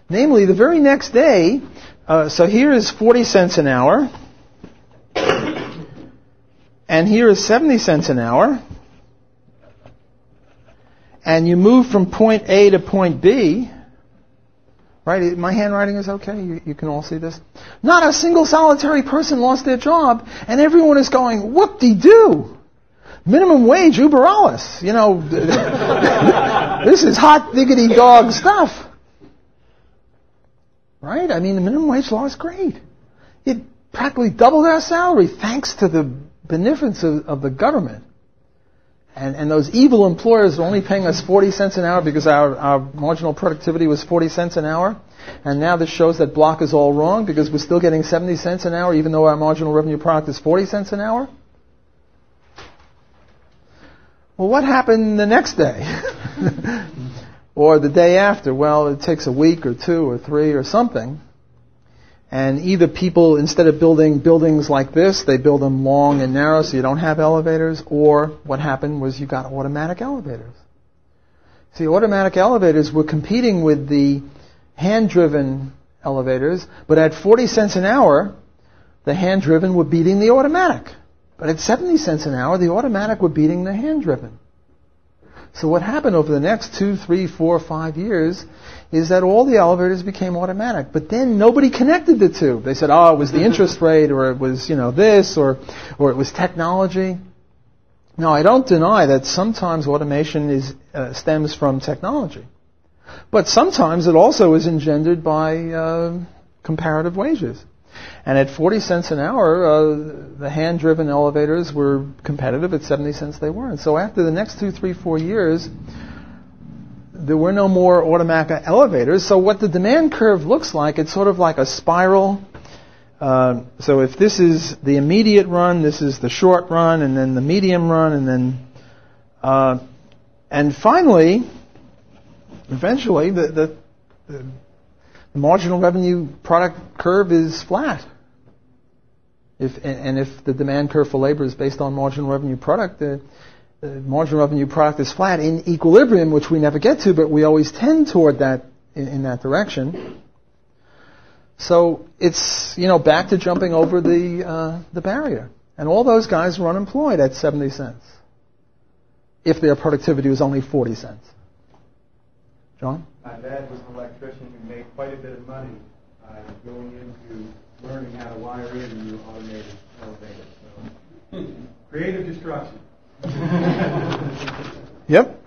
Namely, the very next day, so here is 40 cents an hour, and here is 70 cents an hour, and you move from point A to point B, right? My handwriting is okay? You can all see this? Not a single solitary person lost their job, and everyone is going, whoop-de-doo! Minimum wage, uber alles. This is hot diggity dog stuff. Right? I mean, the minimum wage law is great. It practically doubled our salary thanks to the beneficence of the government. And those evil employers are only paying us 40 cents an hour because our marginal productivity was 40 cents an hour. And now this shows that Block is all wrong because we're still getting 70 cents an hour even though our marginal revenue product is 40 cents an hour. Well, what happened the next day? Or the day after? Well, it takes a week or 2 or 3 or something. And either people, instead of building buildings like this, they build them long and narrow so you don't have elevators, or what happened was you got automatic elevators. See, automatic elevators were competing with the hand-driven elevators, but at 40 cents an hour, the hand-driven were beating the automatic. But at 70 cents an hour, the automatic were beating the hand-driven. So what happened over the next 2, 3, 4, 5 years is that all the elevators became automatic. But then nobody connected the two. They said, oh, it was the interest rate, or it was, this, or it was technology. Now, I don't deny that sometimes automation stems from technology. But sometimes it also is engendered by comparative wages. And at 40 cents an hour, the hand-driven elevators were competitive. At 70 cents they weren't. So after the next 2, 3, 4 years, there were no more automatic elevators. So what the demand curve looks like, it's sort of like a spiral. So if this is the immediate run, this is the short run, and then the medium run, and then, and finally, eventually, the marginal revenue product curve is flat. If the demand curve for labor is based on marginal revenue product, the marginal revenue product is flat in equilibrium, which we never get to, but we always tend toward that in that direction. So it's back to jumping over the barrier, and all those guys were unemployed at 70 cents if their productivity was only 40 cents. John? My dad was an electrician who made quite a bit of money going into learning how to wire in new automated elevators. So, creative destruction. Yep.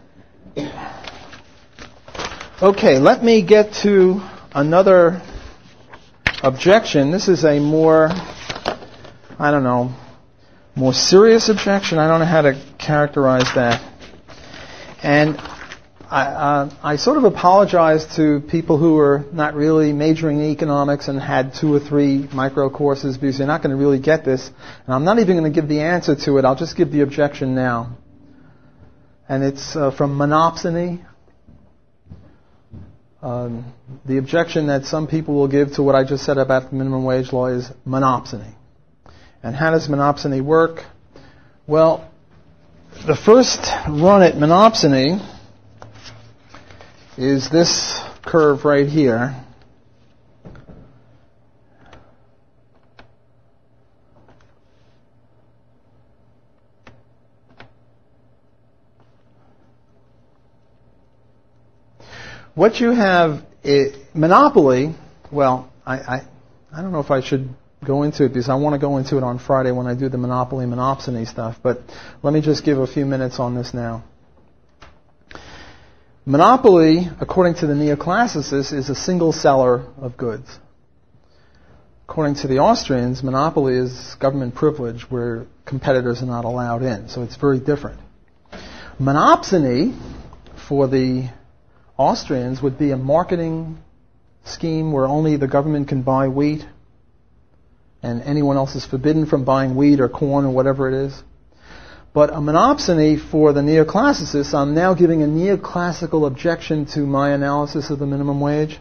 Okay, let me get to another objection. This is a more serious objection. I don't know how to characterize that. And I sort of apologize to people who are not really majoring in economics and had 2 or 3 micro courses, because you're not going to really get this. And I'm not even going to give the answer to it. I'll just give the objection now. And it's from Monopsony. The objection that some people will give to what I just said about the minimum wage law is monopsony. And how does monopsony work? Well, the first run at monopsony is this curve right here. What you have, monopoly, well, I don't know if I should go into it, because I want to go into it on Friday when I do the monopoly monopsony stuff, but let me just give a few minutes on this now. Monopoly, according to the neoclassicists, is a single seller of goods. According to the Austrians, monopoly is government privilege where competitors are not allowed in, so it's very different. Monopsony, for the Austrians, would be a marketing scheme where only the government can buy wheat and anyone else is forbidden from buying wheat or corn or whatever it is. But a monopsony for the neoclassicists, I'm now giving a neoclassical objection to my analysis of the minimum wage.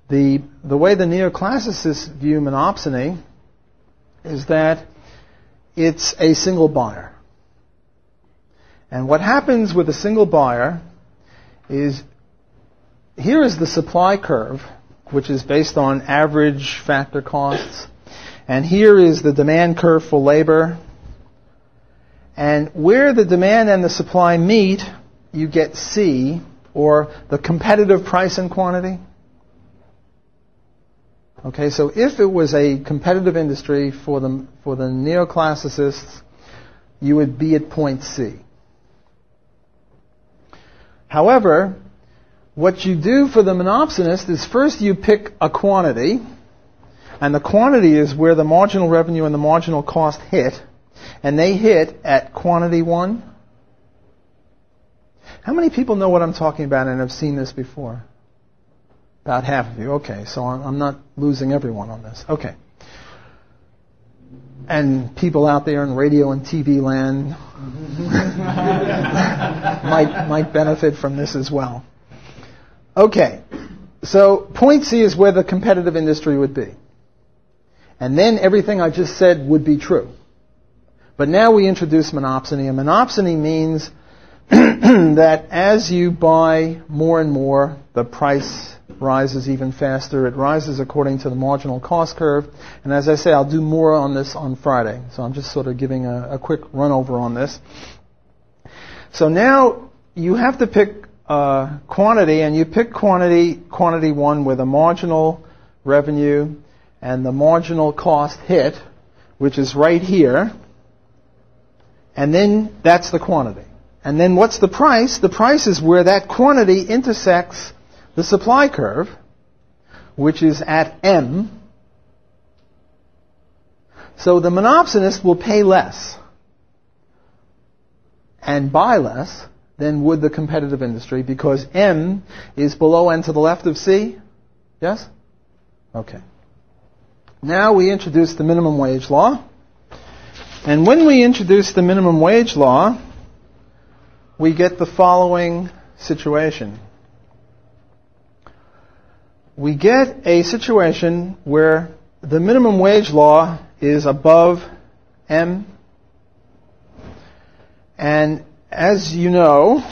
The way the neoclassicists view monopsony is that it's a single buyer. And what happens with a single buyer is, here is the supply curve, which is based on average factor costs. And here is the demand curve for labor. And where the demand and the supply meet, you get C, or the competitive price and quantity. Okay, so if it was a competitive industry for the neoclassicists, you would be at point C. However, what you do for the monopsonist is first you pick a quantity, and the quantity is where the marginal revenue and the marginal cost hit, and they hit at quantity 1. How many people know what I'm talking about and have seen this before? About half of you. Okay, so I'm not losing everyone on this. Okay. And people out there in radio and TV land might benefit from this as well. Okay, so point C is where the competitive industry would be. And then everything I just said would be true. But now we introduce monopsony, and monopsony means that as you buy more and more, the price rises even faster. It rises according to the marginal cost curve. And as I say, I'll do more on this on Friday. So I'm just sort of giving a quick run over on this. So now you have to pick quantity, and you pick quantity 1 with a marginal revenue and the marginal cost hit, which is right here, and then that's the quantity. And then what's the price? The price is where that quantity intersects the supply curve, which is at M. So the monopsonist will pay less and buy less than would the competitive industry, because M is below and to the left of C. Yes? Okay. Now we introduce the minimum wage law. And when we introduce the minimum wage law, we get the following situation. We get a situation where the minimum wage law is above M. And as you know,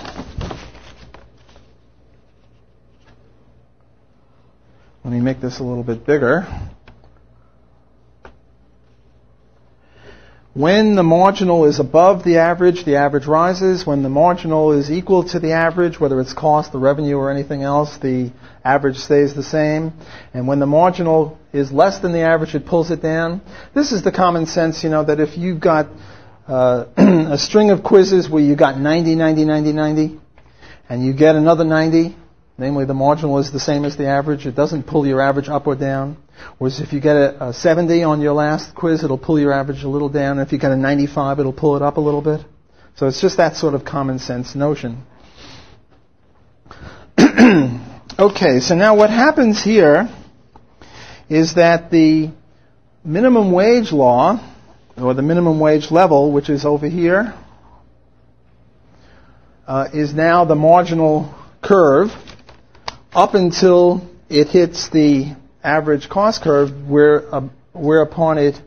let me make this a little bit bigger. When the marginal is above the average rises. When the marginal is equal to the average, whether it's cost, the revenue, or anything else, the average stays the same. And when the marginal is less than the average, it pulls it down. This is the common sense, that if you've got a string of quizzes where you got 90, 90, 90, 90, and you get another 90, namely the marginal is the same as the average, it doesn't pull your average up or down. Whereas if you get a 70 on your last quiz, it'll pull your average a little down. If you get a 95, it'll pull it up a little bit. So it's just that sort of common sense notion. Okay, so now what happens here is that the minimum wage law, or the minimum wage level, which is over here, is now the marginal curve up until it hits the average cost curve, whereupon it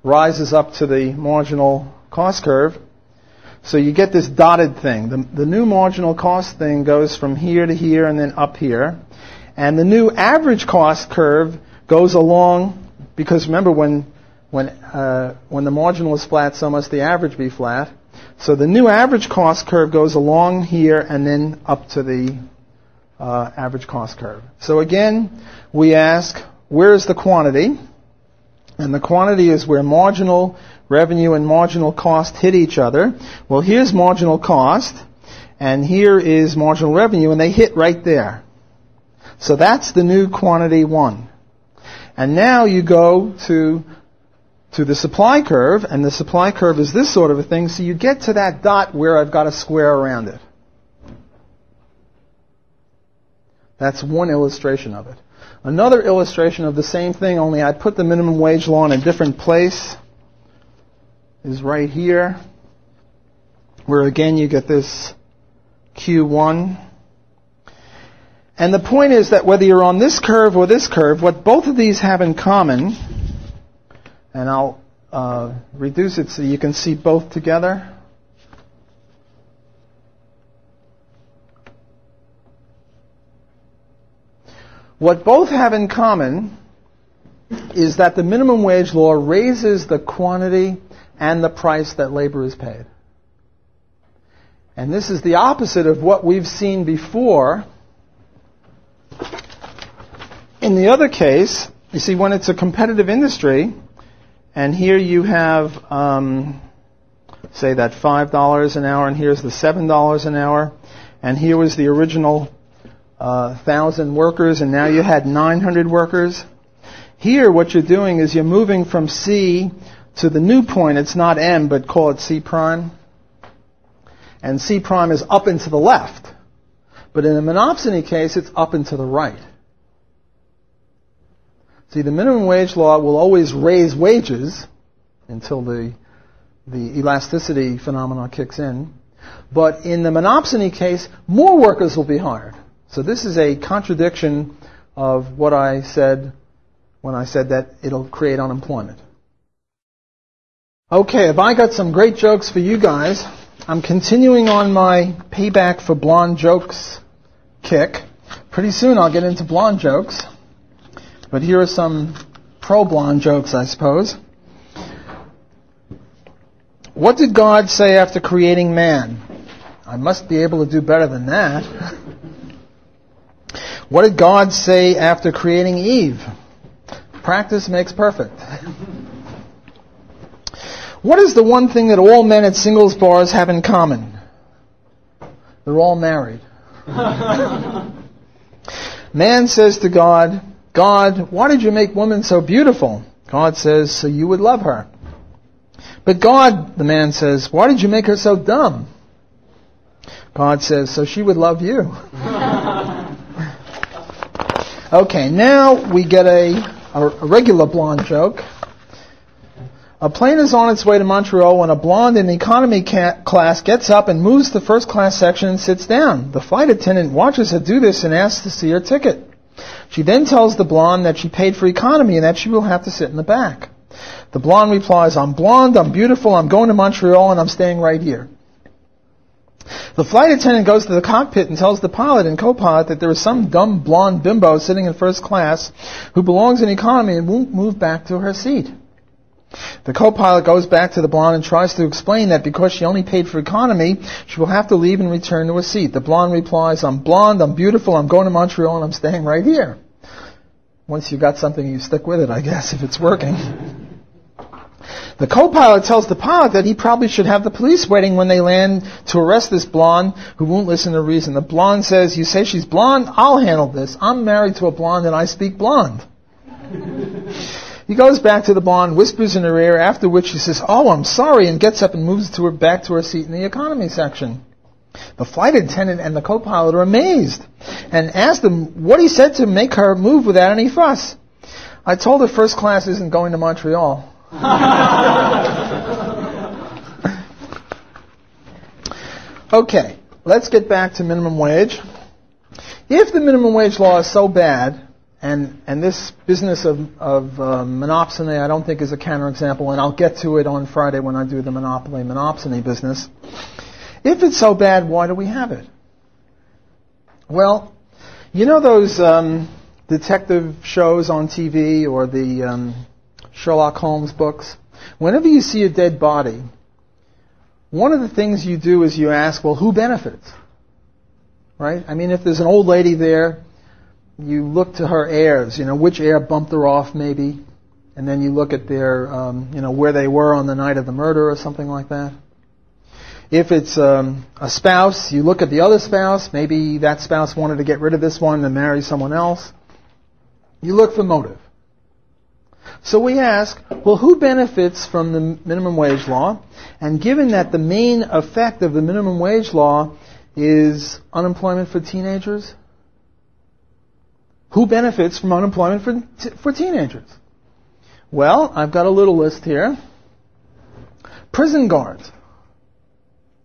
rises up to the marginal cost curve. So you get this dotted thing. The new marginal cost thing goes from here to here and then up here. And the new average cost curve goes along, because remember when the marginal is flat, so must the average be flat. So the new average cost curve goes along here and then up to the average cost curve. So again, we ask, where is the quantity? And the quantity is where marginal revenue and marginal cost hit each other. Well, here's marginal cost, and here is marginal revenue, and they hit right there. So that's the new quantity 1. And now you go to the supply curve, and the supply curve is this sort of a thing, so you get to that dot where I've got a square around it. That's one illustration of it. Another illustration of the same thing, only I put the minimum wage law in a different place, is right here, where again you get this Q1. And the point is that whether you're on this curve or this curve, what both of these have in common, and I'll reduce it so you can see both together. What both have in common is that the minimum wage law raises the quantity and the price that labor is paid. And this is the opposite of what we've seen before. In the other case, you see, when it's a competitive industry, and here you have, say, that $5 an hour, and here's the $7 an hour, and here was the original 1,000 workers, and now you had 900 workers. Here, what you're doing is you're moving from C to the new point. It's not M, but call it C prime. And C prime is up and to the left. But in the monopsony case, it's up and to the right. See, the minimum wage law will always raise wages until the elasticity phenomenon kicks in. But in the monopsony case, more workers will be hired. So this is a contradiction of what I said when I said that it'll create unemployment. Okay, have I got some great jokes for you guys? I'm continuing on my payback for blonde jokes kick. Pretty soon I'll get into blonde jokes. But here are some pro-blonde jokes, I suppose. What did God say after creating man? I must be able to do better than that. What did God say after creating Eve? Practice makes perfect. What is the one thing that all men at singles bars have in common? They're all married. Man says to God, God, why did you make woman so beautiful? God says, so you would love her. But God, the man says, why did you make her so dumb? God says, so she would love you. Okay, now we get a regular blonde joke. A plane is on its way to Montreal when a blonde in the economy class gets up and moves to the first class section and sits down. The flight attendant watches her do this and asks to see her ticket. She then tells the blonde that she paid for economy and that she will have to sit in the back. The blonde replies, I'm blonde, I'm beautiful, I'm going to Montreal, and I'm staying right here. The flight attendant goes to the cockpit and tells the pilot and co-pilot that there is some dumb blonde bimbo sitting in first class who belongs in economy and won't move back to her seat. The co-pilot goes back to the blonde and tries to explain that because she only paid for economy, she will have to leave and return to her seat. The blonde replies, I'm blonde, I'm beautiful, I'm going to Montreal, and I'm staying right here. Once you got something, you stick with it, I guess, if it's working. The co-pilot tells the pilot that he probably should have the police waiting when they land to arrest this blonde who won't listen to reason. The blonde says, you say she's blonde? I'll handle this. I'm married to a blonde and I speak blonde. He goes back to the blonde, whispers in her ear, after which she says, oh, I'm sorry, and gets up and moves back to her seat in the economy section. The flight attendant and the co-pilot are amazed and ask him what he said to make her move without any fuss. I told her first class isn't going to Montreal. Okay, let's get back to minimum wage. If the minimum wage law is so bad, and this business of monopsony I don't think is a counterexample, and I'll get to it on Friday when I do the monopsony business. If it's so bad, why do we have it? Well, you know those detective shows on TV or the Sherlock Holmes books? Whenever you see a dead body, one of the things you do is you ask, well, who benefits? Right? I mean, if there's an old lady there, you look to her heirs, which heir bumped her off maybe, and then you look at their, where they were on the night of the murder or something like that. If it's a spouse, you look at the other spouse, maybe that spouse wanted to get rid of this one and marry someone else. You look for motive. So we ask, well, who benefits from the minimum wage law? And given that the main effect of the minimum wage law is unemployment for teenagers, who benefits from unemployment for teenagers? Well, I've got a little list here. Prison guards.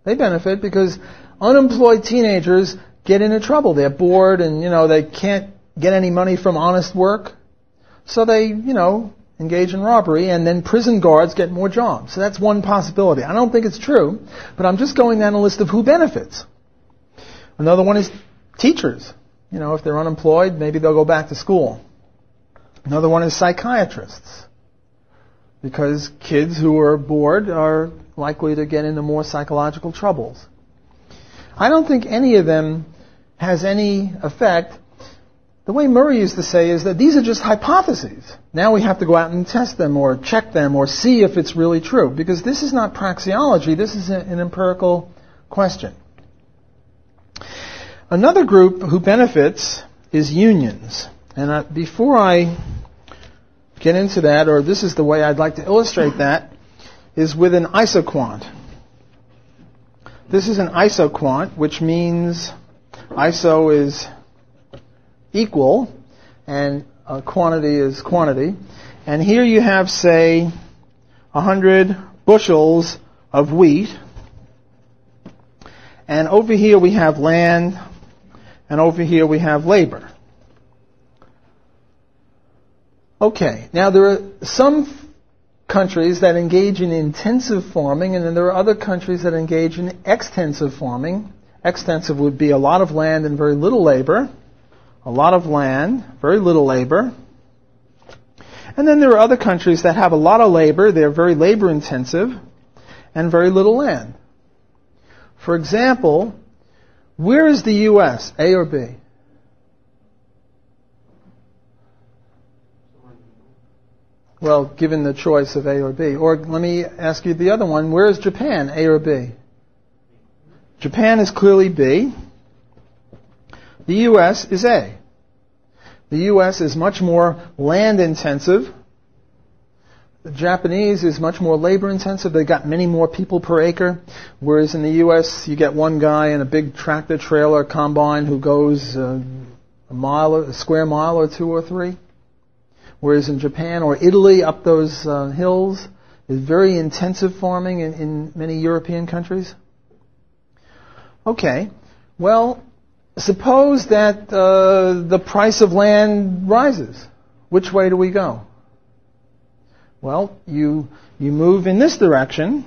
They benefit because unemployed teenagers get into trouble. They're bored and, they can't get any money from honest work. So they, engage in robbery, and then prison guards get more jobs. So that's one possibility. I don't think it's true, but I'm just going down a list of who benefits. Another one is teachers. If they're unemployed, maybe they'll go back to school. Another one is psychiatrists, because kids who are bored are likely to get into more psychological troubles. I don't think any of them has any effect. The way Murray used to say is that these are just hypotheses. Now we have to go out and test them or check them or see if it's really true, because this is not praxeology, this is an empirical question. Another group who benefits is unions. And before I get into that, or this is the way I'd like to illustrate that, is with an isoquant. This is an isoquant, which means iso is equal, and quantity is quantity. And here you have, say, 100 bushels of wheat. And over here we have land, and over here we have labor. Okay, now there are some countries that engage in intensive farming, and then there are other countries that engage in extensive farming. Extensive would be a lot of land and very little labor. A lot of land, very little labor. And then there are other countries that have a lot of labor, they're very labor intensive, and very little land. For example, where is the U.S., A or B? Well, given the choice of A or B. Or let me ask you the other one. Where is Japan, A or B? Japan is clearly B. The U.S. is A. The U.S. is much more land intensive. The Japanese is much more labor intensive. They've got many more people per acre. Whereas in the U.S. you get one guy in a big tractor trailer combine who goes a square mile or 2 or 3. Whereas in Japan or Italy up those hills is very intensive farming in many European countries. Okay, well, suppose that the price of land rises. Which way do we go? Well, you move in this direction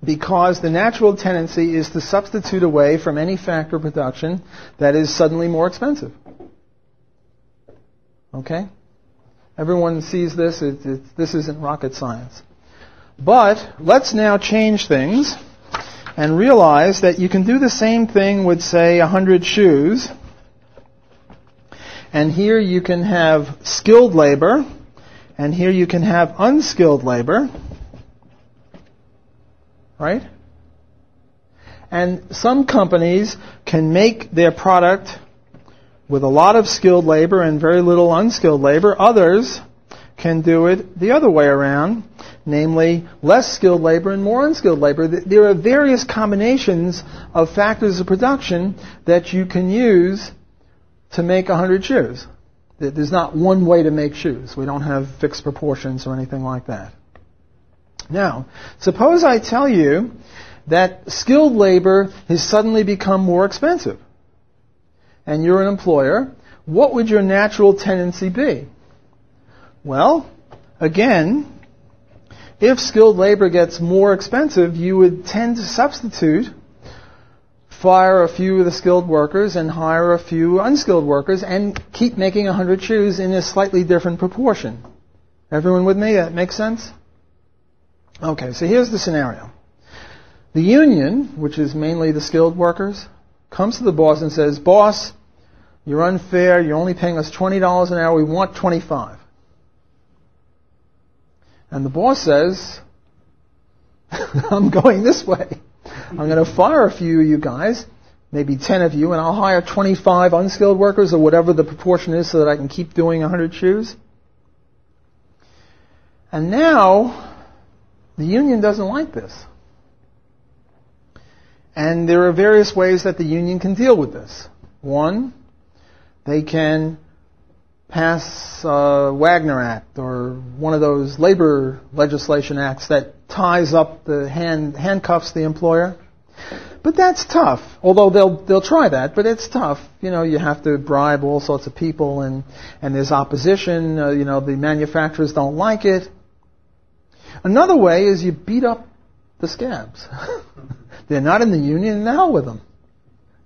because the natural tendency is to substitute away from any factor of production that is suddenly more expensive. Okay? Everyone sees this. This isn't rocket science. But let's now change things and realize that you can do the same thing with, say, 100 shoes. And here you can have skilled labor, and here you can have unskilled labor. Right? And some companies can make their product with a lot of skilled labor and very little unskilled labor. Others can do it the other way around, namely less skilled labor and more unskilled labor. There are various combinations of factors of production that you can use to make 100 shoes. There's not one way to make shoes. We don't have fixed proportions or anything like that. Now, suppose I tell you that skilled labor has suddenly become more expensive, and you're an employer. What would your natural tendency be? Well, again, if skilled labor gets more expensive, you would tend to substitute, fire a few of the skilled workers and hire a few unskilled workers and keep making 100 shoes in a slightly different proportion. Everyone with me? That makes sense? Okay, so here's the scenario. The union, which is mainly the skilled workers, comes to the boss and says, "Boss, you're unfair. You're only paying us $20 an hour. We want $25." And the boss says, "I'm going this way. I'm going to fire a few of you guys, maybe 10 of you, and I'll hire 25 unskilled workers or whatever the proportion is so that I can keep doing 100 shoes." And now, the union doesn't like this. And there are various ways that the union can deal with this. One, they can pass Wagner Act or one of those labor legislation acts that ties up the handcuffs the employer. But that's tough. Although they'll try that, but it's tough. You know, you have to bribe all sorts of people, and there's opposition. The manufacturers don't like it. Another way is you beat up the scabs. They're not in the union, and the hell with them.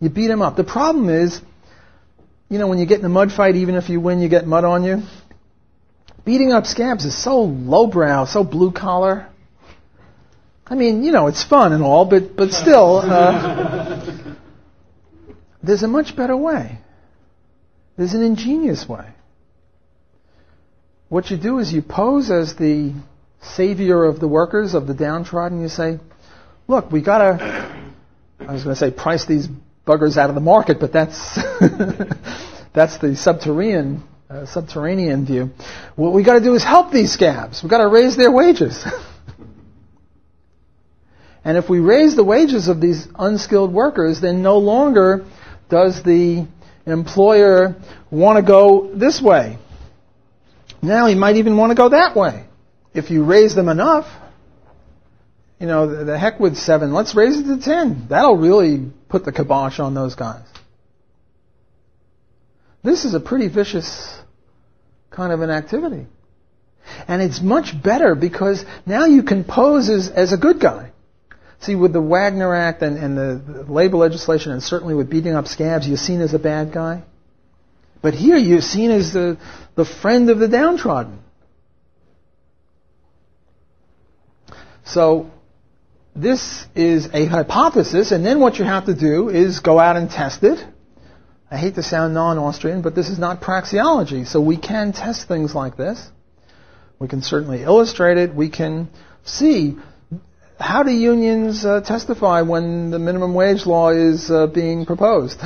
You beat them up. The problem is, when you get in a mud fight, even if you win, you get mud on you. Beating up scabs is so lowbrow, so blue collar. I mean, it's fun and all, but still, there's a much better way. There's an ingenious way. What you do is you pose as the savior of the workers, of the downtrodden. You say, "Look, we gotta," I was going to say, price these buggers out of the market, but that's that's the subterranean view. What we got to do is help these scabs. We got to raise their wages. And if we raise the wages of these unskilled workers, then no longer does the employer want to go this way. Now he might even want to go that way. If you raise them enough, the heck with 7, let's raise it to 10. That'll really put the kibosh on those guys. This is a pretty vicious kind of an activity. And it's much better because now you can pose as a good guy. See, with the Wagner Act and the labor legislation, and certainly with beating up scabs, you're seen as a bad guy. But here you're seen as the friend of the downtrodden. So this is a hypothesis, and then what you have to do is go out and test it. I hate to sound non-Austrian, but this is not praxeology, so we can test things like this. We can certainly illustrate it. We can see how do unions testify when the minimum wage law is being proposed.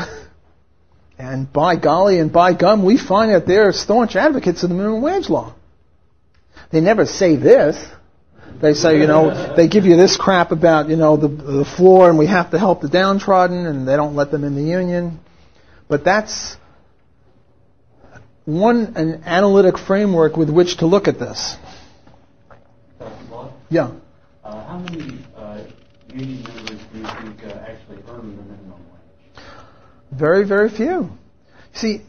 And by golly and by gum, we find that they're staunch advocates of the minimum wage law. They never say this. They say, they give you this crap about, the floor and we have to help the downtrodden, and they don't let them in the union. But that's an analytic framework with which to look at this. Dr. Block? Yeah. How many union members do you think actually earn the minimum wage? Very, very few. See,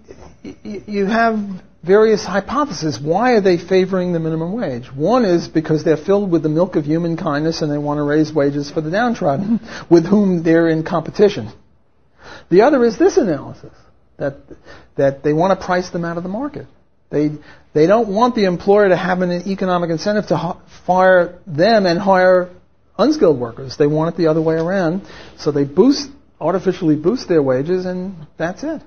you have various hypotheses. Why are they favoring the minimum wage? One is because they're filled with the milk of human kindness and they want to raise wages for the downtrodden with whom they're in competition. The other is this analysis, that they want to price them out of the market. They don't want the employer to have an economic incentive to fire them and hire unskilled workers. They want it the other way around. So they artificially boost their wages, and that's it.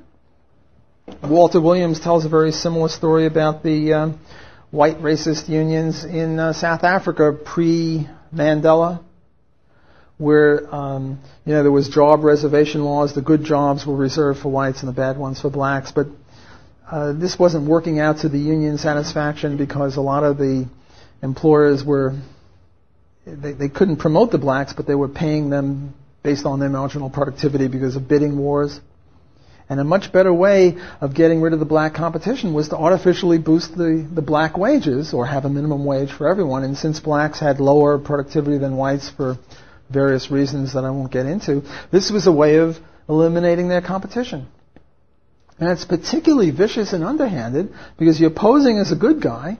Walter Williams tells a very similar story about the white racist unions in South Africa pre-Mandela, where there was job reservation laws. The good jobs were reserved for whites and the bad ones for blacks. But this wasn't working out to the union satisfaction because a lot of the employers they couldn't promote the blacks, but they were paying them based on their marginal productivity because of bidding wars. And a much better way of getting rid of the black competition was to artificially boost the black wages, or have a minimum wage for everyone. And since blacks had lower productivity than whites for various reasons that I won't get into, this was a way of eliminating their competition. And it's particularly vicious and underhanded because you're posing as a good guy.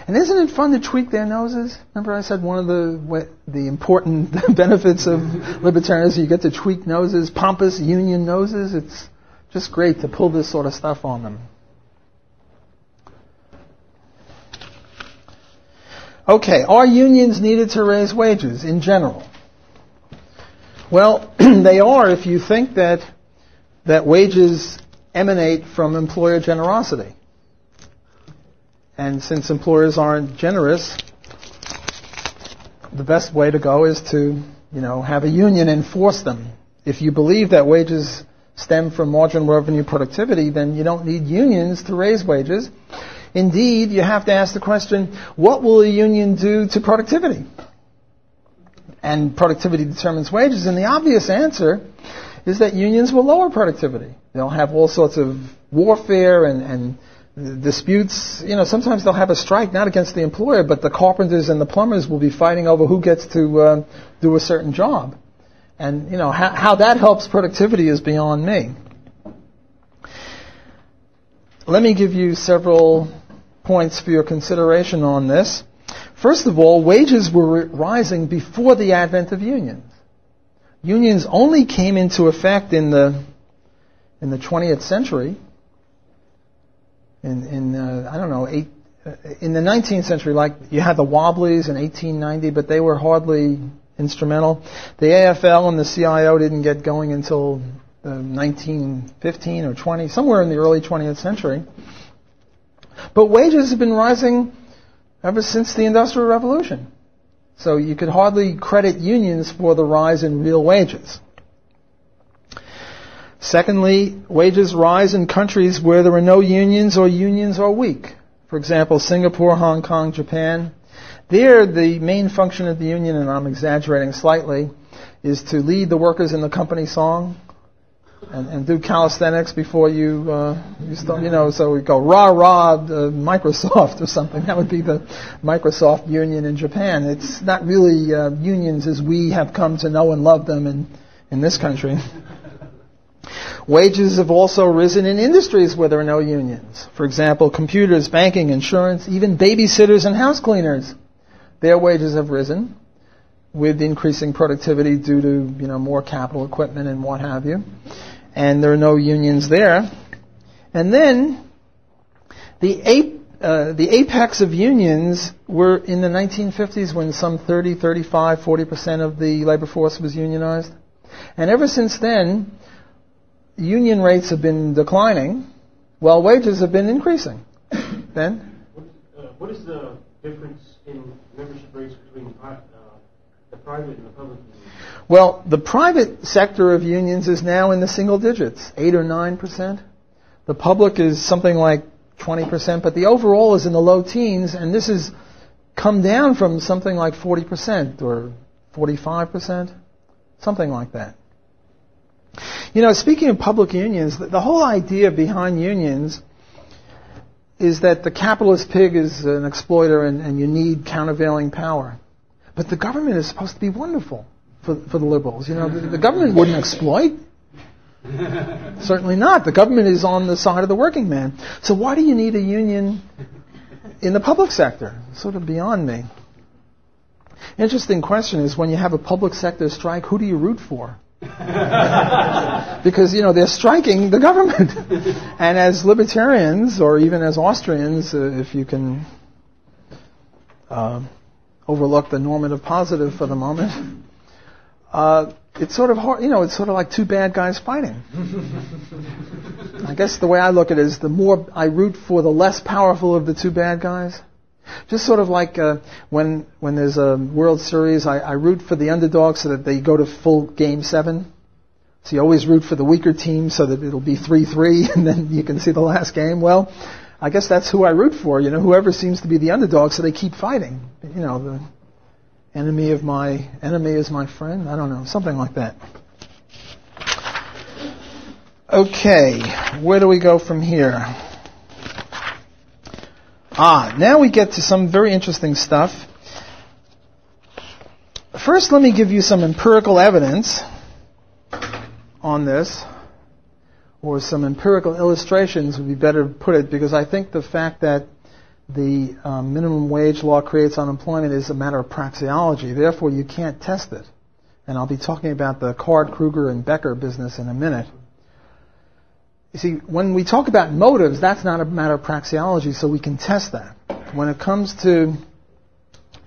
And isn't it fun to tweak their noses? Remember I said one of the important benefits of libertarianism is you get to tweak noses, pompous union noses. It's just great to pull this sort of stuff on them. Okay, are unions needed to raise wages in general? Well, they are if you think that wages emanate from employer generosity. And since employers aren't generous, the best way to go is to, have a union enforce them. If you believe that wages stem from marginal revenue productivity, then you don't need unions to raise wages. Indeed, you have to ask the question, what will a union do to productivity? And productivity determines wages, and the obvious answer is that unions will lower productivity. They'll have all sorts of warfare and disputes. Sometimes they'll have a strike, not against the employer, but the carpenters and the plumbers will be fighting over who gets to do a certain job. And, how that helps productivity is beyond me. Let me give you several points for your consideration on this. First of all, wages were rising before the advent of unions. Unions only came into effect in the 20th century. In the 19th century, like you had the Wobblies in 1890, but they were hardly instrumental. The AFL and the CIO didn't get going until 1915 or 20, somewhere in the early 20th century. But wages have been rising ever since the Industrial Revolution. So you could hardly credit unions for the rise in real wages. Secondly, wages rise in countries where there are no unions or unions are weak. For example, Singapore, Hong Kong, Japan. There, the main function of the union, and I'm exaggerating slightly, is to lead the workers in the company song and do calisthenics before you start, so we go rah-rah Microsoft or something. That would be the Microsoft union in Japan. It's not really unions as we have come to know and love them in this country. Wages have also risen in industries where there are no unions. For example, computers, banking, insurance, even babysitters and house cleaners. Their wages have risen with increasing productivity due to, more capital equipment and what have you. And there are no unions there. And then the the apex of unions were in the 1950s when some 30, 35, 40% of the labor force was unionized. And ever since then, union rates have been declining, while wages have been increasing. Ben? What is the difference in membership rates between the private and the public unions? Well, the private sector of unions is now in the single digits, 8 or 9%. The public is something like 20%, but the overall is in the low teens, and this has come down from something like 40% or 45%, something like that. You know, speaking of public unions, the whole idea behind unions is that the capitalist pig is an exploiter and you need countervailing power. But the government is supposed to be wonderful for the liberals. You know, the government wouldn't exploit. Certainly not. The government is on the side of the working man. So why do you need a union in the public sector? Sort of beyond me. Interesting question is, when you have a public sector strike, who do you root for? Because, you know, they're striking the government. And as libertarians, or even as Austrians, if you can overlook the normative positive for the moment, it's sort of hard, you know, it's sort of like two bad guys fighting. I guess the way I look at it is, the more I root for the less powerful of the two bad guys. Just sort of like when there's a World Series, I root for the underdog so that they go to full Game 7. So you always root for the weaker team so that it'll be 3-3 and then you can see the last game. Well, I guess that's who I root for, you know, whoever seems to be the underdog, so they keep fighting. You know, the enemy of my enemy is my friend. I don't know, something like that. Okay, where do we go from here? Now we get to some very interesting stuff. First, let me give you some empirical evidence on this, or some empirical illustrations would be better put it, because I think the fact that the minimum wage law creates unemployment is a matter of praxeology. Therefore, you can't test it. And I'll be talking about the Card, Kruger, and Becker business in a minute. You see, when we talk about motives, that's not a matter of praxeology, so we can test that. When it comes to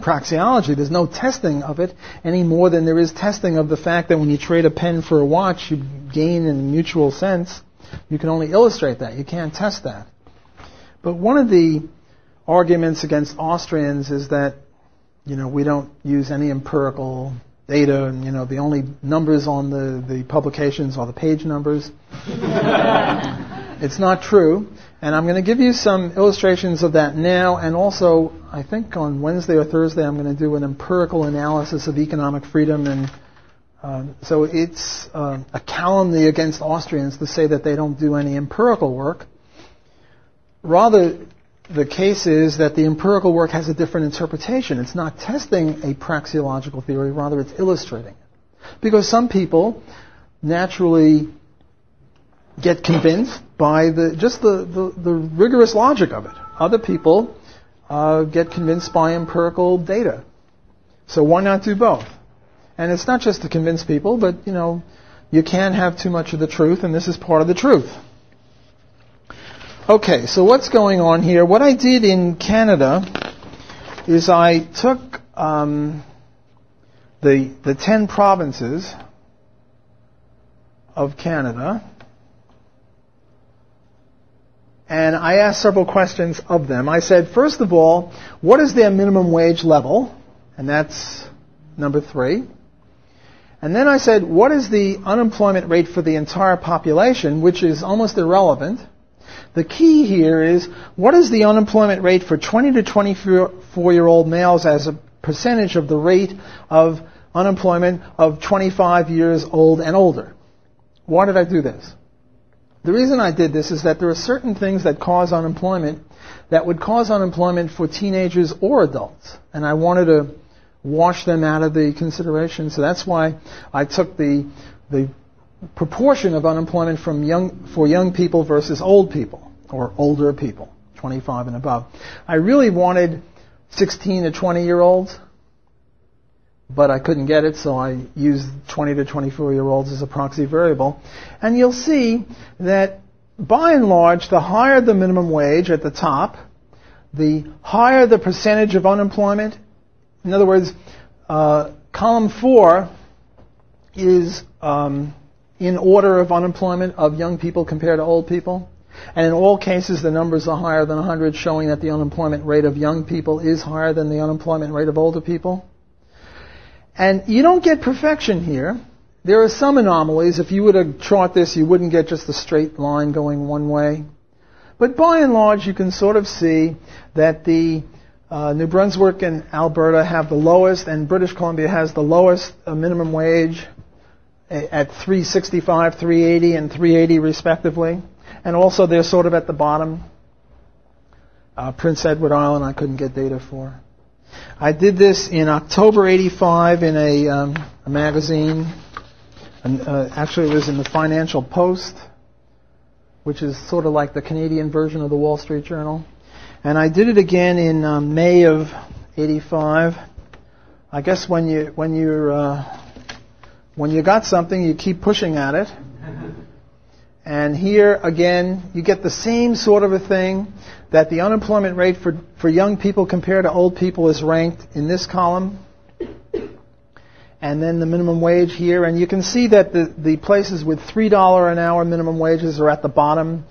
praxeology, there's no testing of it any more than there is testing of the fact that when you trade a pen for a watch, you gain in a mutual sense. You can only illustrate that. You can't test that. But one of the arguments against Austrians is that, you know, we don't use any empirical data, and, you know, the only numbers on the publications are the page numbers. It's not true. And I'm going to give you some illustrations of that now, and also, I think on Wednesday or Thursday, I'm going to do an empirical analysis of economic freedom. And so it's a calumny against Austrians to say that they don't do any empirical work. Rather, the case is that the empirical work has a different interpretation. It's not testing a praxeological theory, rather it's illustrating it. Because some people naturally get convinced by the rigorous logic of it. Other people get convinced by empirical data. So why not do both? And it's not just to convince people, but, you know, you can't have too much of the truth, and this is part of the truth. Okay, so what's going on here? What I did in Canada is I took the 10 provinces of Canada, and I asked several questions of them. I said, first of all, what is their minimum wage level? And that's number 3. And then I said, what is the unemployment rate for the entire population, which is almost irrelevant. The key here is, what is the unemployment rate for 20 to 24-year-old males as a percentage of the rate of unemployment of 25 years old and older? Why did I do this? The reason I did this is that there are certain things that cause unemployment that would cause unemployment for teenagers or adults. And I wanted to wash them out of the consideration. So that's why I took the proportion of unemployment for young people versus old people, or older people, 25 and above. I really wanted 16 to 20-year-olds, but I couldn't get it, so I used 20 to 24-year-olds as a proxy variable. And you'll see that, by and large, the higher the minimum wage at the top, the higher the percentage of unemployment. In other words, column 4 is in order of unemployment of young people compared to old people. And in all cases, the numbers are higher than 100, showing that the unemployment rate of young people is higher than the unemployment rate of older people. And you don't get perfection here. There are some anomalies. If you were to chart this, you wouldn't get just a straight line going one way. But by and large, you can sort of see that the New Brunswick and Alberta have the lowest, and British Columbia has the lowest minimum wage at $3.65, $3.80, and $3.80 respectively. And also they're sort of at the bottom. Prince Edward Island I couldn't get data for. I did this in October '85 in a magazine. Actually, it was in the Financial Post, which is sort of like the Canadian version of the Wall Street Journal. And I did it again in May of '85. I guess when you got something, you keep pushing at it. And here again, you get the same sort of a thing, that the unemployment rate for young people compared to old people is ranked in this column. And then the minimum wage here. And you can see that the places with $3 an hour minimum wages are at the bottom.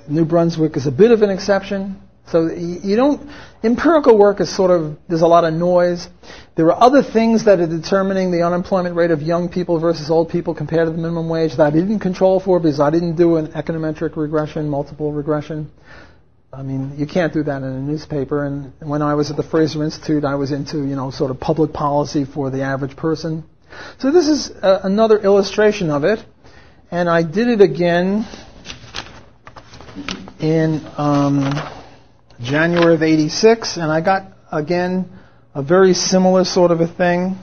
New Brunswick is a bit of an exception. So you don't, empirical work is sort of, there's a lot of noise. There are other things that are determining the unemployment rate of young people versus old people compared to the minimum wage that I didn't control for because I didn't do an econometric regression, multiple regression. I mean, you can't do that in a newspaper. And when I was at the Fraser Institute, I was into, sort of public policy for the average person. So this is another illustration of it. And I did it again in January of '86, and I got, again, a very similar sort of a thing.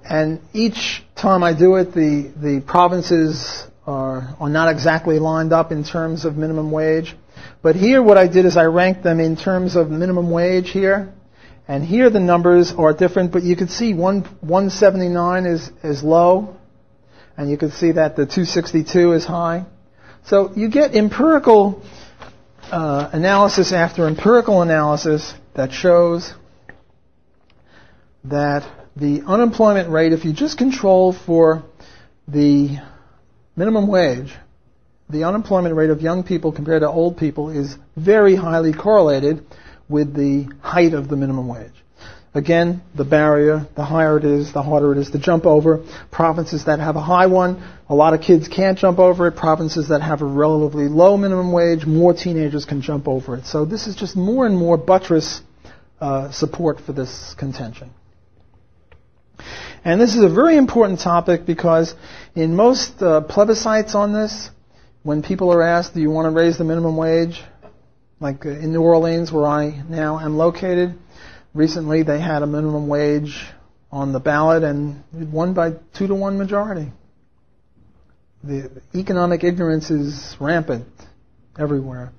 And each time I do it, the provinces are not exactly lined up in terms of minimum wage. But here what I did is I ranked them in terms of minimum wage here. And here the numbers are different, but you can see 179 is low. And you can see that the 262 is high. So you get empirical analysis after empirical analysis that shows that the unemployment rate, if you just control for the minimum wage, the unemployment rate of young people compared to old people is very highly correlated with the height of the minimum wage. Again, the barrier, the higher it is, the harder it is to jump over. Provinces that have a high one, a lot of kids can't jump over it. Provinces that have a relatively low minimum wage, more teenagers can jump over it. So this is just more and more buttress support for this contention. And this is a very important topic because in most plebiscites on this, when people are asked, do you want to raise the minimum wage? Like in New Orleans, where I now am located, recently they had a minimum wage on the ballot and it won by 2-to-1 majority. The economic ignorance is rampant everywhere.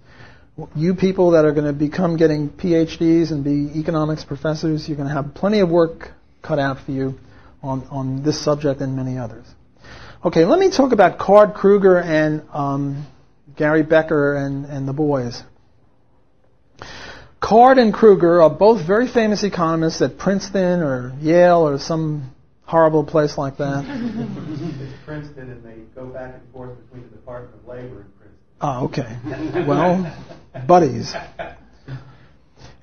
You people that are going to become getting PhDs and be economics professors, you're going to have plenty of work cut out for you on this subject and many others. Okay, let me talk about Card Kruger and Gary Becker and the boys. Card and Kruger are both very famous economists at Princeton or Yale or some horrible place like that. It's Princeton, and they go back and forth between the Department of Labor and Princeton. Oh, okay. Well, buddies.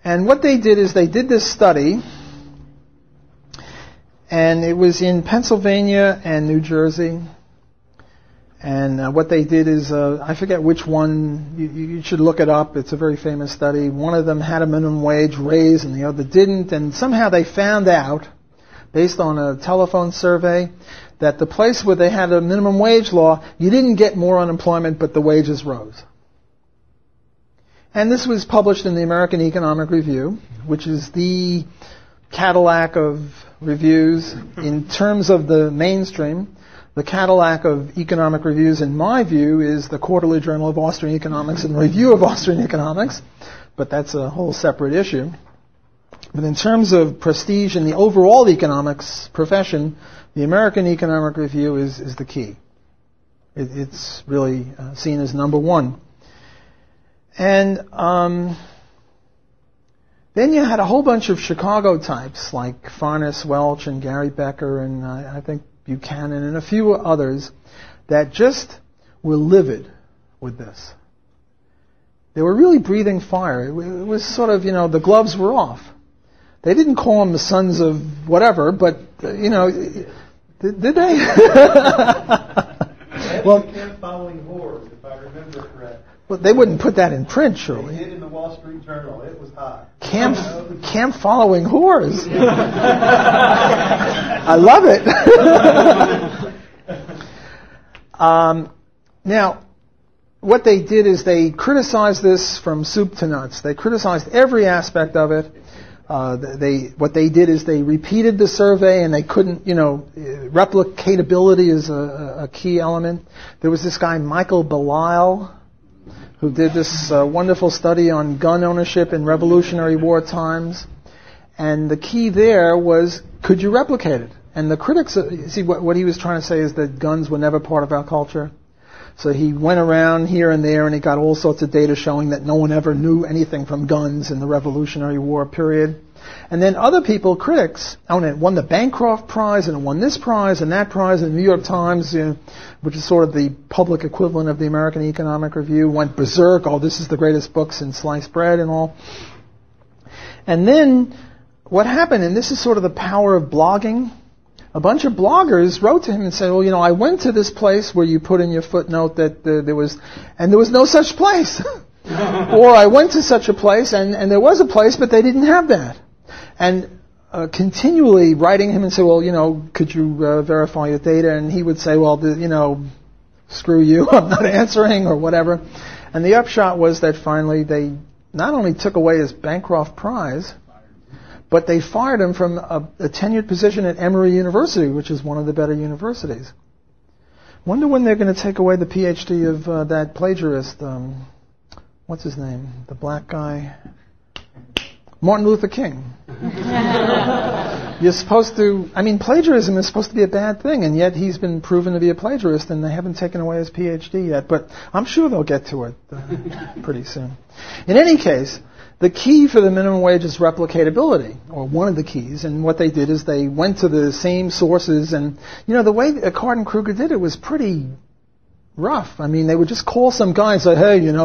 And what they did is they did this study, and it was in Pennsylvania and New Jersey. And what they did is, I forget which one, you should look it up, it's a very famous study. One of them had a minimum wage raise and the other didn't, and somehow they found out, based on a telephone survey, that the place where they had a minimum wage law, you didn't get more unemployment, but the wages rose. And this was published in the American Economic Review, which is the Cadillac of reviews in terms of the mainstream. The Cadillac of economic reviews, in my view, is the Quarterly Journal of Austrian Economics and Review of Austrian Economics, but that's a whole separate issue. But in terms of prestige in the overall economics profession, the American Economic Review is the key. It's really seen as number one. And then you had a whole bunch of Chicago types like Farnes Welch and Gary Becker and I think Buchanan and a few others that just were livid with this. They were really breathing fire. It was sort of, the gloves were off. They didn't call them the sons of whatever, but, did they? Well, camp following whores, if I remember correct. Well, they wouldn't put that in print, surely. They did in the Wall Street Journal. It was hot. Camp following whores. I love it. Now, what they did is they criticized this from soup to nuts. They criticized every aspect of it. What they did is they repeated the survey, and they couldn't, replicatability is a key element. There was this guy, Michael Belisle, who did this wonderful study on gun ownership in Revolutionary War times. And the key there was, could you replicate it? And the critics, what he was trying to say is that guns were never part of our culture. So he went around here and there and he got all sorts of data showing that no one ever knew anything from guns in the Revolutionary War period. And then other people, critics, it won the Bancroft Prize and it won this prize and that prize, and the New York Times, which is sort of the public equivalent of the American Economic Review, went berserk. Oh, this is the greatest book since sliced bread and all. And then what happened, and this is sort of the power of blogging, a bunch of bloggers wrote to him and said, well, I went to this place where you put in your footnote that there was no such place. Or I went to such a place and there was a place, but they didn't have that. And continually writing him and say, well, could you verify your data? And he would say, well, screw you, I'm not answering or whatever. And the upshot was that finally they not only took away his Bancroft Prize, but they fired him from a tenured position at Emory University, which is one of the better universities. Wonder when they're going to take away the PhD of that plagiarist, what's his name? The black guy? Martin Luther King. You're supposed to, plagiarism is supposed to be a bad thing, and yet he's been proven to be a plagiarist, and they haven't taken away his PhD yet, but I'm sure they'll get to it pretty soon. In any case, the key for the minimum wage is replicatability, or one of the keys, and what they did is they went to the same sources, and, the way Card & Kruger did it was pretty rough. They would just call some guy and say, hey, and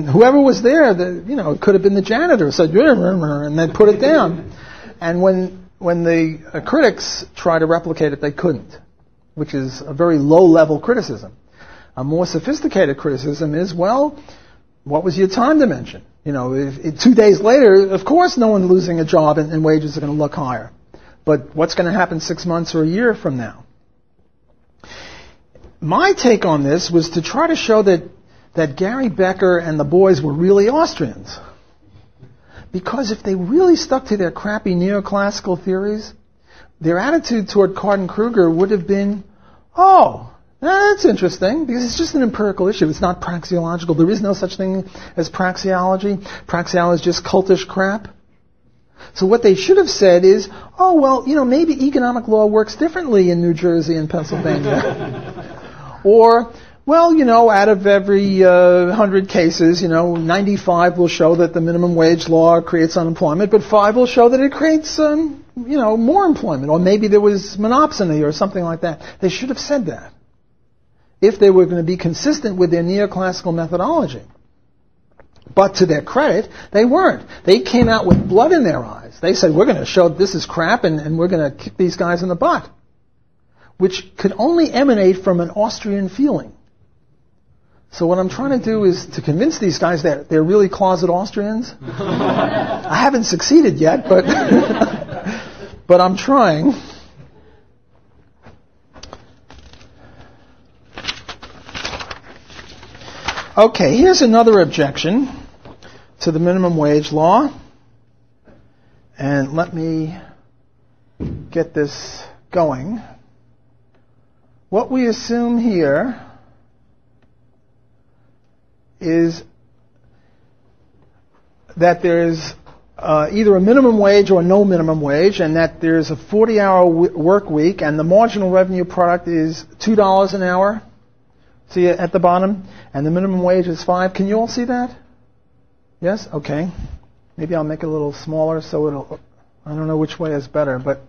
whoever was there, it could have been the janitor, said, and they'd put it down. And when the critics try to replicate it, they couldn't, which is a very low-level criticism. A more sophisticated criticism is, well, what was your time dimension? If 2 days later, of course no one's losing a job and wages are going to look higher. But what's going to happen 6 months or a year from now? My take on this was to try to show that Gary Becker and the boys were really Austrians. Because if they really stuck to their crappy neoclassical theories, their attitude toward Card & Kruger would have been, that's interesting, because it's just an empirical issue. It's not praxeological. There is no such thing as praxeology. Praxeology is just cultish crap. So what they should have said is, maybe economic law works differently in New Jersey and Pennsylvania. Or, out of every 100 cases, 95 will show that the minimum wage law creates unemployment, but 5 will show that it creates, more employment. Or maybe there was monopsony or something like that. They should have said that, if they were going to be consistent with their neoclassical methodology. But to their credit, they weren't. They came out with blood in their eyes. They said, we're going to show this is crap and we're going to kick these guys in the butt. Which could only emanate from an Austrian feeling. So what I'm trying to do is to convince these guys that they're really closet Austrians. I haven't succeeded yet, but but I'm trying. Okay, here's another objection to the minimum wage law. And let me get this going. What we assume here is that there's either a minimum wage or no minimum wage, and that there's a 40-hour work week, and the marginal revenue product is $2 an hour, See it at the bottom? And the minimum wage is 5. Can you all see that? Yes? Okay. Maybe I'll make it a little smaller so it'll, I don't know which way is better, but,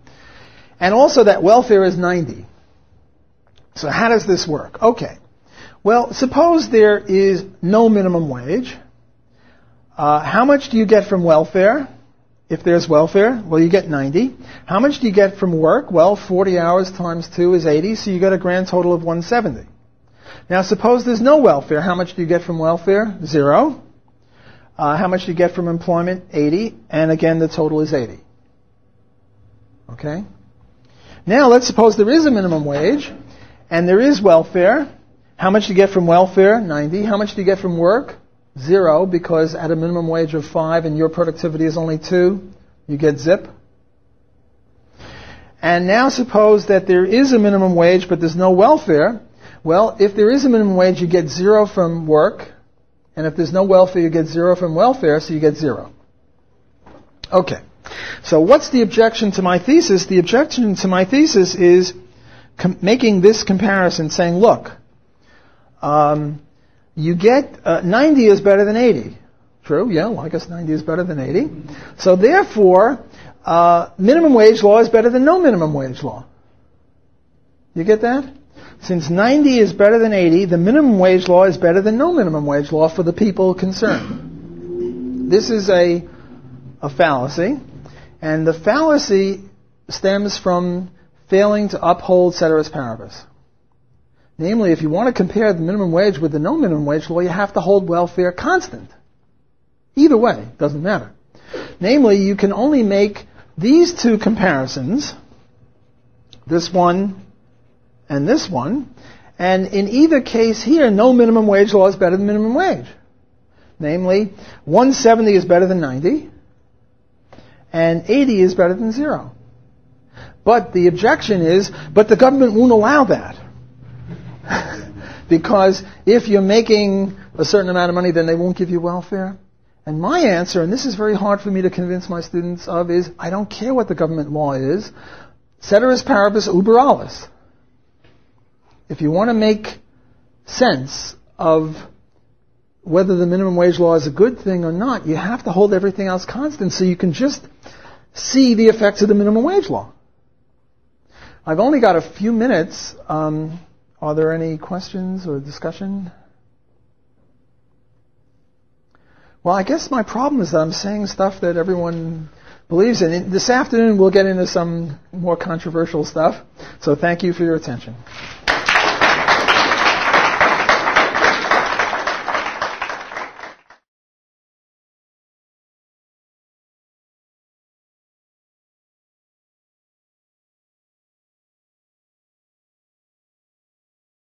and also that welfare is 90. So how does this work? Okay. Well, suppose there is no minimum wage. How much do you get from welfare? If there's welfare, well, you get 90. How much do you get from work? Well, 40 hours times 2 is 80, so you get a grand total of 170. Now, suppose there's no welfare. How much do you get from welfare? 0. How much do you get from employment? 80. And again, the total is 80. Okay? Now, let's suppose there is a minimum wage, and there is welfare. How much do you get from welfare? 90. How much do you get from work? 0, because at a minimum wage of 5 and your productivity is only 2, you get zip. And now suppose that there is a minimum wage, but there's no welfare. Well, if there is a minimum wage, you get 0 from work. And if there's no welfare, you get 0 from welfare, so you get 0. Okay. So what's the objection to my thesis? The objection to my thesis is making this comparison, saying, look, you get 90 is better than 80. True, yeah, well, I guess 90 is better than 80. So therefore, minimum wage law is better than no minimum wage law. You get that? Since 90 is better than 80, the minimum wage law is better than no minimum wage law for the people concerned. This is a fallacy, and the fallacy stems from failing to uphold ceteris paribus. Namely, if you want to compare the minimum wage with the no minimum wage law, you have to hold welfare constant. Either way, doesn't matter. Namely, you can only make these two comparisons, this one and this one, and in either case here, no minimum wage law is better than minimum wage. Namely, 170 is better than 90, and 80 is better than 0. But the objection is, but the government won't allow that. Because if you're making a certain amount of money, then they won't give you welfare. And my answer, and this is very hard for me to convince my students of, is I don't care what the government law is. Ceteris paribus uber alles. If you want to make sense of whether the minimum wage law is a good thing or not, you have to hold everything else constant so you can just see the effects of the minimum wage law. I've only got a few minutes. Are there any questions or discussion? Well, I guess my problem is that I'm saying stuff that everyone believes in. This afternoon we'll get into some more controversial stuff. So thank you for your attention.